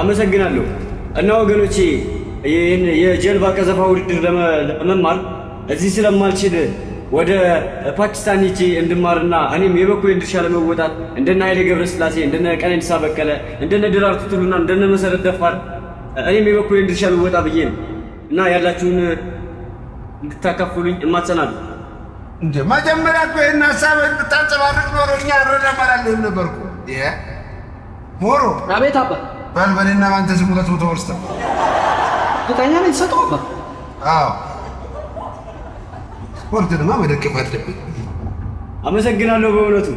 አመሰግናለሁ። እና ወገኖቼ ይህን የጀልባ ቀዘፋ ውድድር ለመማር እዚህ ስለማልችል ወደ ፓኪስታን ሄጄ እንድማርና እኔም የበኩሌን ድርሻ ለመወጣት እንደነ ኃይሌ ገብረስላሴ፣ እንደነ ቀነኒሳ በቀለ፣ እንደነ ደራርቱ ቱሉና እንደነ መሰረት ደፋር እኔም የበኩሌን ድርሻ ልወጣ ብዬ ነው እና ያላችሁን እንድታካፍሉኝ እማጸናለሁ። እንደ መጀመሪያ እኮ ይህን ሀሳብ ብታንጸባርቅ ኖሮ እኛ እረዳባላለሁ ነበርኩ። ሞሮ አቤት አባ። በልበልና በአንተ ስም 200 ብር ስጠው። እርግጠኛ ነኝ ሰጠው አባ? አዎ ስፖርትንማ መደገፍ አለብን። አመሰግናለሁ። በእውነቱ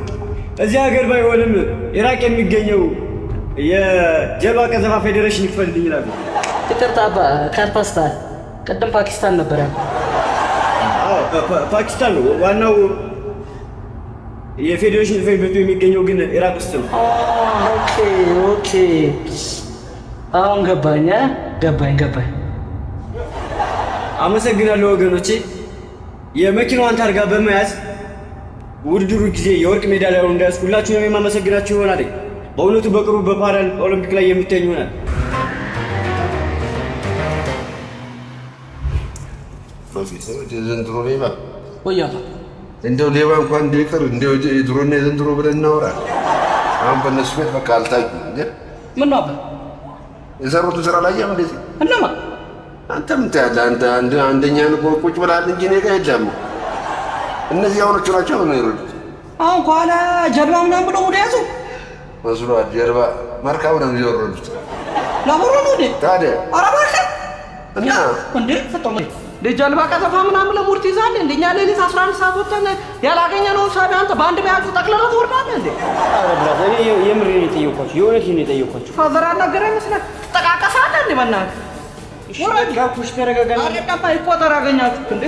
እዚህ ሀገር ባይሆንም ኢራቅ የሚገኘው የጀልባ ቀዘፋ ፌዴሬሽን ይክፈልልኝ ይላሉ። ይቅርታ አባ፣ ካርፓስታል ቅድም ፓኪስታን ነበር ያለው። ፓኪስታን ነው ዋናው። የፌዴሬሽን ጽሕፈት ቤቱ የሚገኘው ግን ኢራቅ ውስጥ ነው። ኦኬ አሁን ገባኝ። አመሰግናለሁ ወገኖቼ። የመኪናዋን ታርጋ በመያዝ ውድድሩ ጊዜ የወርቅ ሜዳሊያውን እንዳያዝ ሁላችሁንም የማመሰግናችሁ ይሆናል። በእውነቱ በቅርቡ በፓራል ኦሎምፒክ ላይ የምትገኙ ይሆናል። የዘንድሮ ሌባ ወያባ እንደው ሌባ እንኳን እንዲቀር እንደው የድሮና የዘንድሮ ብለን እናውራ። አሁን በእነሱ ቤት በቃ አልታዩም እንዴ? ምን ነው አባ የሰሩትን ስራ ላይ እንደዚህ እነማ አንተ ምን ታያለህ? አንደኛ ቁጭ ብለሃል እንጂ እኔ ጋር የለም። እነዚህ አሁኖቹ ናቸው ነው የሮዱት። አሁን ከኋላ ጀልባ ምናምን ብለው ወደ ያዙ መስሏት ጀልባ መርከብ ነው የወረዱት። ለሆነ ነው እንዴ ታዲያ? ኧረ እባክህ እና እንዴ ፈጣን ለጀልባ ቀዘፋ ምናምን ለሙርት ይዛል እንዴ? እኛ ሌሊት 11 ሰዓት ወጥተን ያላገኘነውን ሳቢ አንተ በአንድ በያዙ ጠቅልለህ ትወርዳለህ እንዴ? ኧረ ብራዘር እኔ የምሬን ነው የጠየኳችሁ፣ የእውነቴን ነው የጠየኳችሁ። ፋዘር አናገረኝ መስለህ ትጠቃቀሳለህ እንዴ? በእናትህ ወራጅ ጋኩሽ ተረጋጋኝ። አረ ቀባ ይቆጠር አገኛችሁት እንዴ?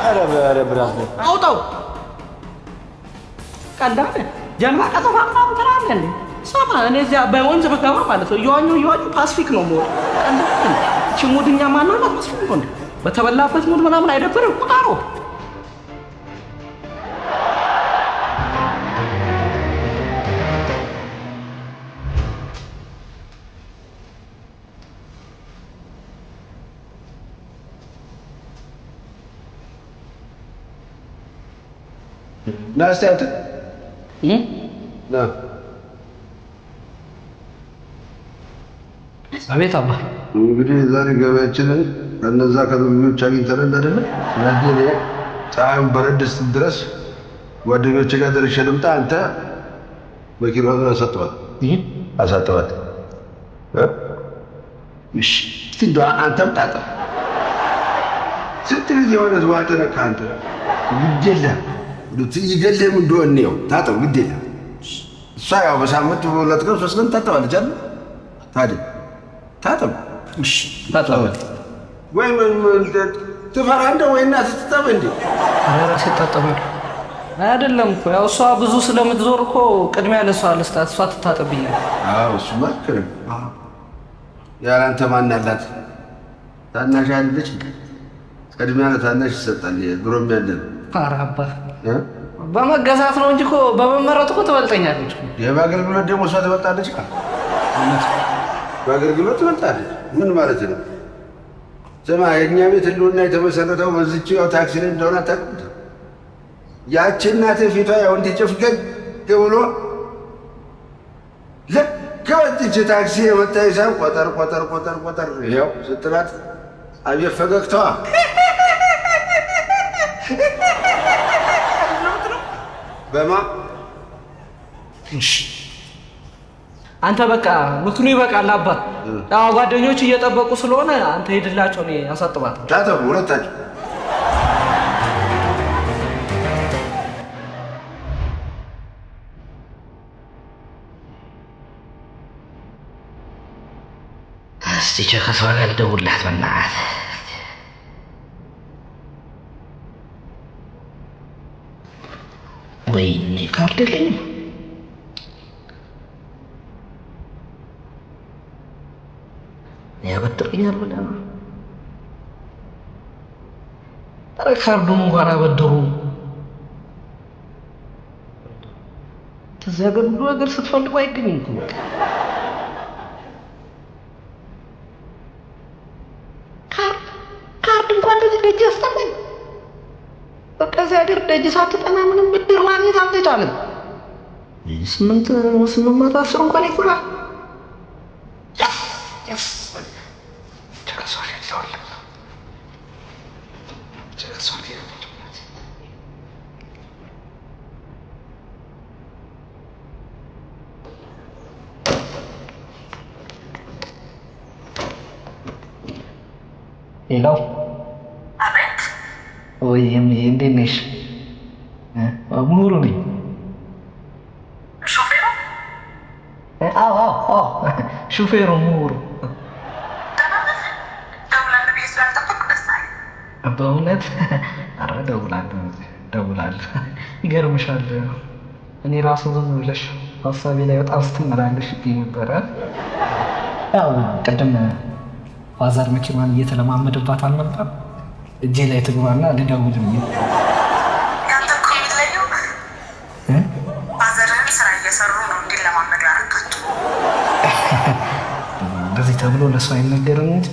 ኧረ ብራዘር አውጣው ቀልዳለ ጀልባ ቀዘፋ ምናምን ትላለህ እንዴ? ሰማ እኔ እዚያ በወንዝ በገባ ማለት ነው እየዋኙ ፓስፊክ ነው ሞር ቀልዳለ ችሙድኛ ማናለት ፓስፊክ ነው እንዴ? በተበላበት ሙድ ምናምን አይደብርም? ቁጣሮ ና እስኪ አንተ ና አቤት አባ እንግዲህ ዛሬ ገበያችንን ከነዛ ከልጆች አግኝተናል አይደለ? ስለዚህ እኔ ፀሐዩን በረድ ስትል ድረስ ጓደኞቼ ጋር ደርሼ ልምጣ። አንተ መኪናውን አሳጥባት። እሺ እስቲ እንደው አንተም ታጠብ። ስንት ጊዜ የሆነ ዋጥ ነካ አንተ ግድ የለም ይገድልህም እንደሆነ ነው ታጠብ። ግድ የለም እሷ ያው በሳምንት 2 ቀን 3 ቀን ታጠባለች አይደል? ታዲያ ታጠብ። እሺ ታጠብ። ወይ ትፈራ እንደው ወይ እናትህ ትጠብ እንዴ? ራሴ ታጠባለሁ አይደለም እኮ ያው እሷ ብዙ ስለምትዞር እኮ ቅድሚያ ለሷ ልስጣት፣ እሷ ትታጠብኛል። አዎ እሱማ ልክ ነህ። ያለ አንተ ማን አላት? ታናሽ አይደለች? ቅድሚያ ለታናሽ ይሰጣል። ድሮም ያለ ነው። ኧረ አባ በመገዛት ነው እንጂ እኮ በመመረጥ እኮ ትበልጠኛለች። በአገልግሎት ደግሞ እሷ ትበልጣለች። በአገልግሎት ትበልጣለች። ምን ማለት ነው? ስማ የእኛ ቤት ህልውና የተመሰረተው በዚች ያው ታክሲ ላይ እንደሆነ አታውቅም? ያቺ እናትህ ፊቷ ያው እንዲህ ጭፍገግ ብሎ ልክ በዚች ታክሲ የመጣ ሂሳብ ቆጠር ያው ስትላት አቤት ፈገግታዋ። በማ አንተ በቃ ምክሩ ይበቃል አባ። አዎ ጓደኞች እየጠበቁ ስለሆነ አንተ ሄድላቸው፣ እኔ አሳጥባት። ታጠቡ ሁለታችሁ። እስቲ ከሷ ጋር ልደውልላት በእናትህ። ወይኔ ካርድ የለኝም። ያበድረኛል ብለህ ነው? ኧረ ካርዱን እንኳን አበድሩ። እዚያ ሀገር ሁሉ ነገር ስትፈልጉ አይገኝም እኮ በቃ። ካርድ እንኳን እንደዚህ ደጅ አስጠናኝ። በቃ እዚህ ሀገር ደጅ ሳትጠና ምንም ብድር ማግኘት አልተቻለም። 810 እንኳን ይኩራል። ሄሎ ወይ እንዴት ነሽ? ሙሉ ነኝ። ሹፌሩ? አዎ ሹፌሩ ሙሉ። በእውነት ኧረ እደውላለሁ። ይገርምሻል እኔ ራሱ ዝም ብለሽ ሀሳቤ ላይ በጣም ስትመላለሽ ነበረ። ያው ቅድም ፋዘር መኪናዋን እየተለማመደባት አልነበረም? እጄ ላይ ትግባና ልደውልልኝ። ያንተ እኮ የሚለየው ፋዘርህን ስራ እየሰሩ ነው እንዲለማመዱ ያደረጋቸው። እንደዚህ ተብሎ ለእሱ አይነገርም እንጂ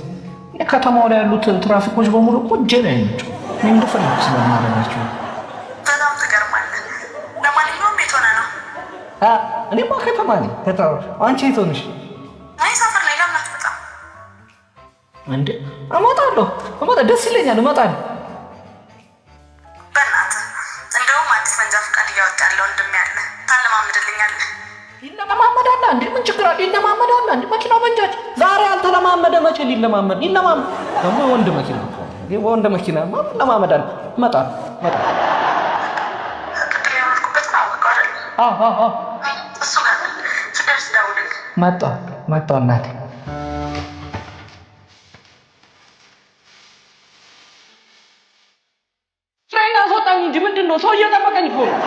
የከተማው ላይ ያሉትን ትራፊኮች በሙሉ እኮ እጄ ላይ ናቸው። እኔ እንደፈለኩ ስለማደርጋቸው። በጣም ትገርማለህ። ለማንኛውም ቤት ሆነ ነው? እኔማ ከተማ ነኝ። አንቺ የት ሆነሽ? አይ ሰፈር ላይ ለምን አትመጣም? እንዴ እመጣለሁ። ደስ ይለኛል፣ እመጣለሁ። በእናትህ እንደውም አዲስ መንጃ ፈቃድ እያወጣ ያለው ወንድሜ ያለ ታለማምድልኛለህ? ይለማመዳል እንዴ? ምን ችግር አለ? ይለማመዳል እንዴ? መኪናው መንጃች ዛሬ ያልተለማመደ መቼ ሊለማመድ? ይለማመድ ደግሞ የወንድ መኪና ነው። ወንድ መኪና ማን ለማመዳል? እመጣለሁ። ቅድም የወልኩበትን አወቀው አይደል? እሱ ጋር ስደርስ ደውልልኝ። መጣሁ እናቴ። ትሬን አስወጣኝ እንጂ ምንድን ነው? ሰው እየጠበቀኝ እኮ ነው።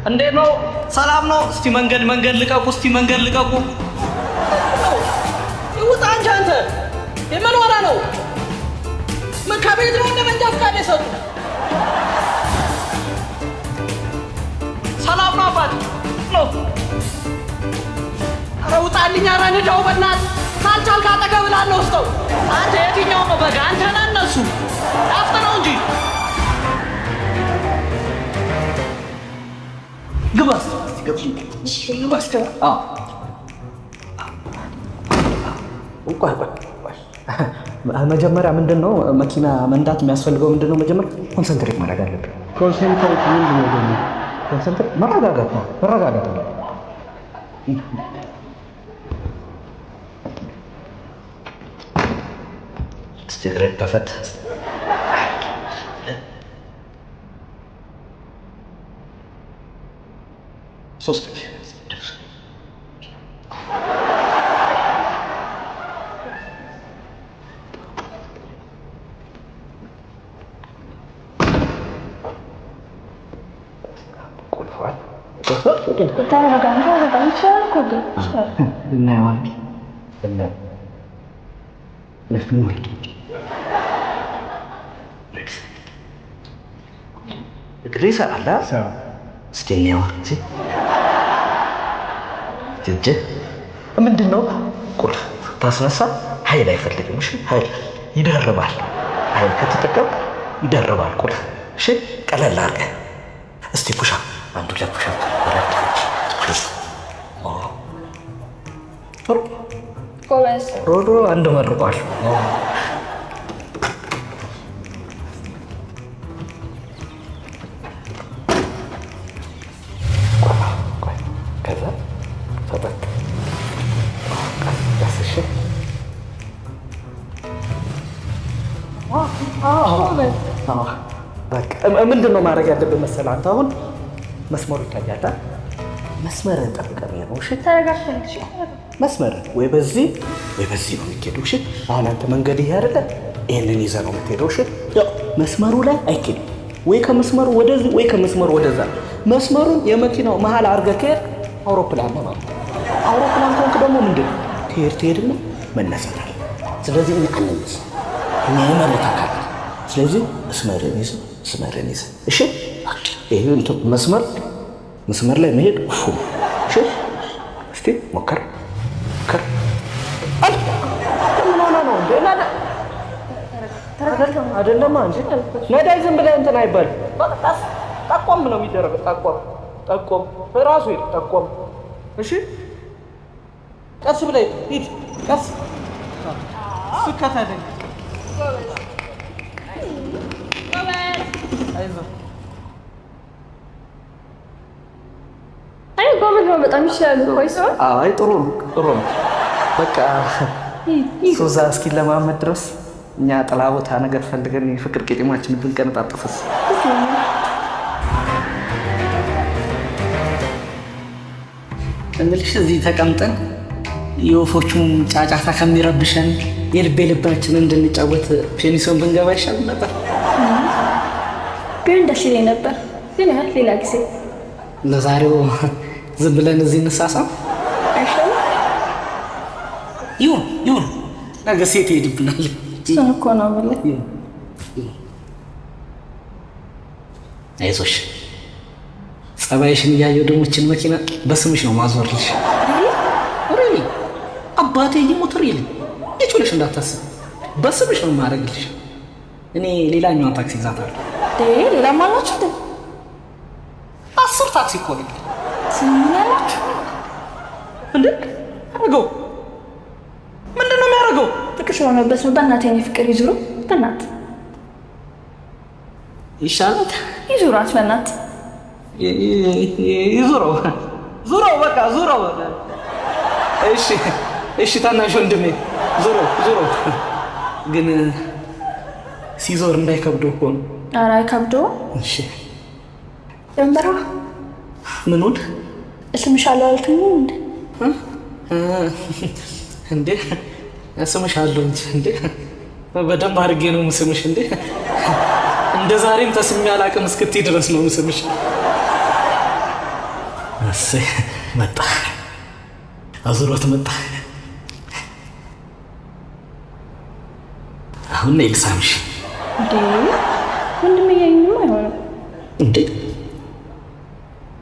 እንዴት ነው? ሰላም ነው? እስቲ መንገድ ልቀቁ፣ እስቲ መንገድ ልቀቁ። ይውጣ እንጂ አንተ የምን ወራ ነው? ምን ከቤት ነው እንደ መንጃ ፈቃድ የሰጡ? ሰላም ነው አባት ነው። ኧረ ውጣልኝ! ኧረ ንዳው በእናትህ ካልቻልክ አጠገብ ላለው ውስጠው። አንተ የትኛው ነው በጋ? አንተ ነህ እነሱ አፍጥነው እንጂ ግባ እስኪ መጀመሪያ ምንድን ነው መኪና መንዳት የሚያስፈልገው? ምንድን ነው መጀመሪያ ኮንሰንትሬት ማድረግ አለብን። ኮንሰንትሬት ምንድን ነው? ኮንሰንትሬት መረጋጋት ነው። መረጋጋት ነው። ሲጋሬት ከፈት ሶስት እግሬ ይሰራል። እስኪ እንየው። ምንድን ነው ቁልፍ ታስነሳ ኃይል አይፈልግም። እሺ ኃይል ይደርባል። ኃይል ከተጠቀምክ ይደርባል ቁልፍ። እሺ ቀለል አድርገህ እስቲ ፑሻ አንዱ ለፑሻ ሮዶ አንድ መርቋል። ከዛ ፈጠቅ ቀስ ምንድን ነው ማድረግ ያለብን መሰለህ? አንተ አሁን መስመሩ ይታያል። መስመርን ጠብቀህ ነው። እሺ መስመር ወይ በዚህ ነው የሚሄደው። እሺ አሁን አንተ መንገድ ይሄ አይደለ? ይሄንን ይዘህ ነው የምትሄደው። እሺ ያው መስመሩ ላይ አይኬድም። ወይ ከመስመሩ ወደዚህ ወይ ከመስመሩ ወደዛ። መስመሩን የመኪናው መሀል አድርገህ ከሄድክ አውሮፕላን ነው ማለት ነው። አውሮፕላን ከሆንክ ደግሞ ምንድን ትሄድና መነሳት አለ። ስለዚህ እኛ አንነሳ፣ እኛ የመሬት አካል። ስለዚህ መስመርን ይዘህ እሺ ይሄ እንትን መስመር ላይ መሄድ እፉ። እሺ እስቲ ሞከር ምን ሆነ ነው አይደለም እንጂ ነዳጅ ዝም ብለህ እንትን አይባልም። ጠቆም ነው የሚደረገው። ጠቆም ራሱ ሂድ ጠቆም። እሺ ቀስ ብለህ ሂድ። ቀስ ስከተለኝ አይዞህ። አይ ጎበዝ ነው በጣም ይችላል። አይ ጥሩ ነው። በቃ ሶዛ እስኪለማመድ ድረስ እኛ ጥላ ቦታ ነገር ፈልገን የፍቅር ቄጤማችንን ብንቀነጣጥፍስ? እንግዲህ እዚህ ተቀምጠን የወፎቹን ጫጫታ ከሚረብሸን የልባችንን እንድንጫወት ፔኒሶን ብንገባ ይሻል ነበር። ግን ደስ ይለኝ ነበር። ግን ያህል ሌላ ጊዜ ለዛሬው ዝም ብለን እዚህ እንሳሳም አይሻልም? ይሁን ነገ ሴት ሄድብናል። እሱን እኮ ነው ብለህ አይዞሽ፣ ጸባይሽን እያየሁ ደግሞ እችን መኪና በስምሽ ነው ማዞርልሽ። ሪሊ አባቴ እየሞተር የለኝ የችለሽ እንዳታስብ፣ በስምሽ ነው ማድረግልሽ። እኔ ሌላኛዋን ታክሲ ይዛታለሁ። ሌላ ማላችሁ 10 ታክሲ እኮ ነው ስምን ያላችሁ እንዴ? አረገው ምንድን ነው የሚያደርገው? ጥቅሽ ሆነበት ነው። በእናትህ የኔ ፍቅር ይዙሩ፣ በእናትህ ይሻላት ይዙራት፣ በእናትህ ይዙረው፣ በቃ ዙረው። እሺ ታናሽ ወንድሜ ዙረው። ግን ሲዞር እንዳይከብደው እኮ ነው። ኧረ አይከብደውም። እሺ ጀንበራ ምኑን እስምሻለሁ አልከኝም እንዴ? እስምሻለሁ እንጂ እንዴ፣ በደንብ አድርጌ ነው የምስምሽ። እንዴ እንደ ዛሬም ተስሜ አላውቅም እስክትይ ድረስ ነው የምስምሽ። እሰይ መጣ፣ አዙሮት መጣ። አሁን ነው ልሳምሽ። እንዴ ወንድሜ እያየኝማ አይሆንም እንዴ?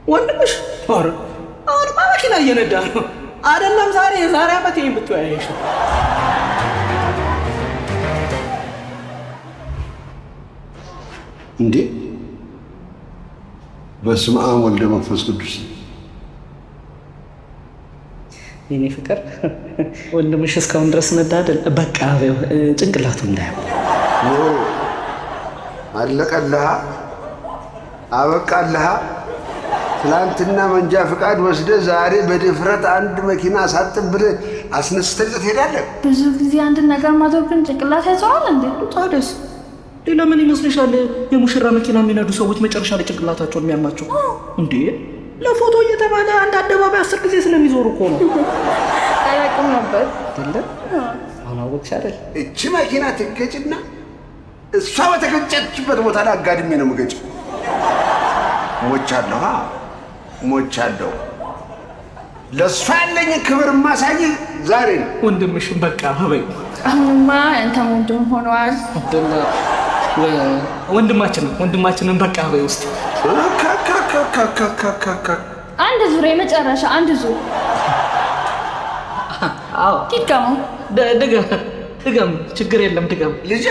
ወንድምሽ ኧረ አሁንማ መኪና እየነዳ ነው አይደለም? ዛሬ ዓመት ይሄን ብትወያየሽ እንዴ! በስመ አብ ወልደ መንፈስ ቅዱስ። የኔ ፍቅር ወንድምሽ እስካሁን ድረስ ነዳ አይደል? በቃ ጭንቅላቱ እንዳያው አለቀልሃ፣ አበቃልሃ። ትላንትና መንጃ ፍቃድ ወስደህ ዛሬ በድፍረት አንድ መኪና አሳጥብ ብለህ አስነስተህ ትሄዳለህ። ብዙ ጊዜ አንድ ነገር ማድረግን ጭንቅላት ያዘዋል እንዴ? ታዲያስ ሌላ ምን ይመስልሻል? የሙሽራ መኪና የሚነዱ ሰዎች መጨረሻ ላይ ጭንቅላታቸውን የሚያማቸው እንዴ? ለፎቶ እየተባለ አንድ አደባባይ 10 ጊዜ ስለሚዞሩ እኮ ነው። አያውቅም ነበር አይደል? አሁን አወቅሽ አይደል? እቺ መኪና ትገጭና እሷ በተገጨችበት ቦታ ላይ አጋድሜ ነው የምገጭው። ሞቻለሁ። ለእሷ ያለኝን ክብር ማሳይህ ዛሬ ነው። ወንድምሽን በቃ በይ። አሁንማ ያንተም ወንድም ሆነዋል። ወንድማችንን በቃ በይ ውስጥ አንድ ዙር፣ የመጨረሻ አንድ ዙር። አዎ ድገሙ። ድገም፣ ችግር የለም ድገም። ልጄ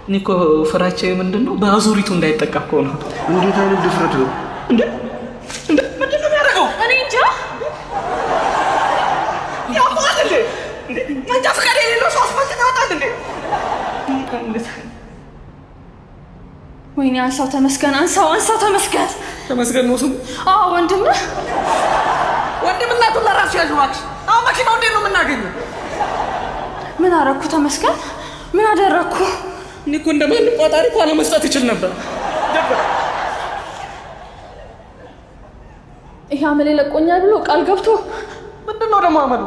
እኔ እኮ ፍራቼ ምንድን ነው በአዙሪቱ እንዳይጠቃ እኮ ነው። እንዴት አይነት ድፍረት ነው እንዴ? ምንድን ነው የሚያደርገው? እኔ እንጃ። መንጃ ፈቃድ የሌለው ሰው አስፋልት ያወጣል እንዴ? ወይኔ አንሳው፣ ተመስገን። አንሳው፣ ተመስገን። ተመስገን ነው ስሙ። አዎ ወንድምነቱን ለራሱ ያዥ እባክሽ። አሁን መኪናው እንዴት ነው የምናገኘው? ምን አደረኩ? ተመስገን፣ ምን አደረኩ? እኔ እኮ እንደማንም ቋጣሪ እኮ አለመስጠት ይችል ነበር። ይሄ አመሌ ለቆኛል ብሎ ቃል ገብቶ ምንድን ነው ደግሞ አመሉ?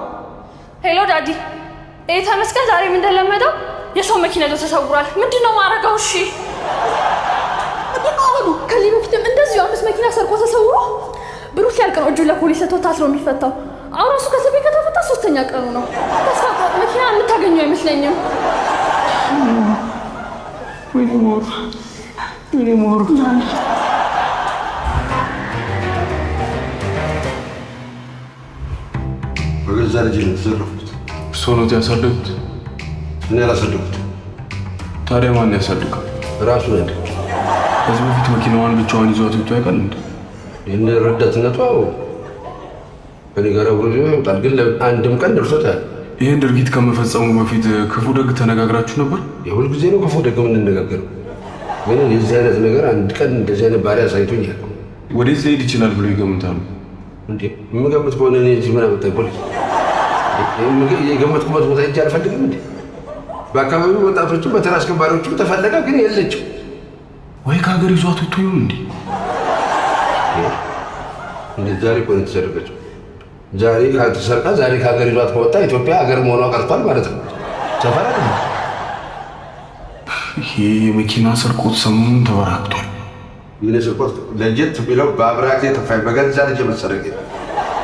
ሄሎ ዳዲ፣ ይሄ ተመስገን ዛሬም እንደለመደው የሰው መኪና ይዞ ተሰውሯል። ምንድን ነው ማረጋው? እሺ ምንድን ነው አመሉ? ከዚህ በፊትም እንደዚሁ 5 መኪና ሰርቆ ተሰውሮ ብሩ ሲያልቅ ነው እጁን ለፖሊስ ሰጥቶ ታስሮ የሚፈታው። አሁን እሱ ከእስር ቤት ከተፈታ 3ኛ ቀኑ ነው። ተስፋ ቆርጥ፣ መኪና የምታገኘው አይመስለኝም። ወይኔ ሞሩ በገዛ ልጅ የተዘረፉት እርስዎ ነው ያሳደጉት? እኔ ያላሳደጉት። ታዲያ ማን ያሳድጋል? ራሱ ነድ። ከዚህ በፊት መኪናዋን ብቻዋን ይዟት ወጥቶ ያውቃል እንዴ? ይህን ረዳትነቷ ከኔ ጋር አብሮ ይወጣል፣ ግን አንድም ቀን ደርሶታል። ይህን ድርጊት ከመፈጸሙ በፊት ክፉ ደግ ተነጋግራችሁ ነበር? የሁል ጊዜ ነው ክፉ ደግ የምንነጋገረው፣ ግን የዚህ አይነት ነገር አንድ ቀን እንደዚህ አይነት ባህሪ አሳይቶኛል። ወዴት ሊሄድ ይችላል ብሎ ይገምታሉ? እንዴ የምገምት ከሆነ እኔ እዚህ ምን አመጣኝ? ፖሊስ የገመትኩበት ቦታ ሄጄ አልፈልግም እንዴ? በአካባቢው ወጣቶችም በተራ አስከባሪዎችም ተፈለጋ፣ ግን የለችም። ወይ ከሀገር ይዟት ወጥቶ ይሆን እንዴ? እንዴት ዛሬ እኮ ነው የተሰረቀችው። ዛሬ ከተሰርቃ ዛሬ ከሀገር ይዟት ከወጣ ኢትዮጵያ ሀገር መሆኗ ቀርቷል ማለት ነው። ሰፈር ይሄ የመኪና ስርቆት ሰሞኑን ተበራክቷል። ዩኒስፖርት ለጀት ቢለው በአብራክ የተፋይ በገዛ ልጅ መሰረቅ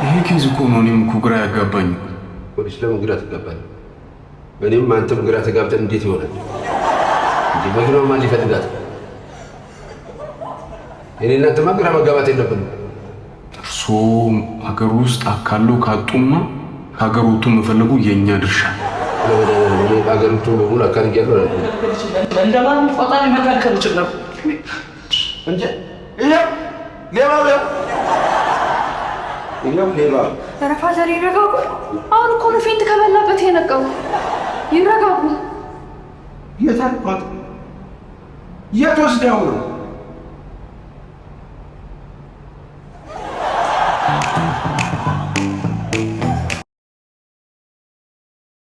ይሄ ኬዝ እኮ ነው እኔም እኮ ግራ ያጋባኝ። ፖሊስ ለምን ግራ ትጋባል? እኔም አንተም ግራ ተጋብተን እንዴት ይሆናል? እንዴ መኪናው ማን ሊፈልጋት? እኔ እናንተማ ግራ መጋባት የለብንም። እርሶ ሀገር ውስጥ አካሎ ካጡማ ሀገር ወጥቶ መፈለጉ የእኛ ድርሻ። ሀገሪቱ በሙሉ አካል እያለው እንደማን ቆጣሪ መካከል ይችላል እንጂ ይሄው ሌባው ይሄው ሌባው ፋዘር ይረጋጉ። አሁን እኮ ነው ፌንት ከበላበት የነቀው። ይረጋጉ። የታልኳት የት ወስደው ነው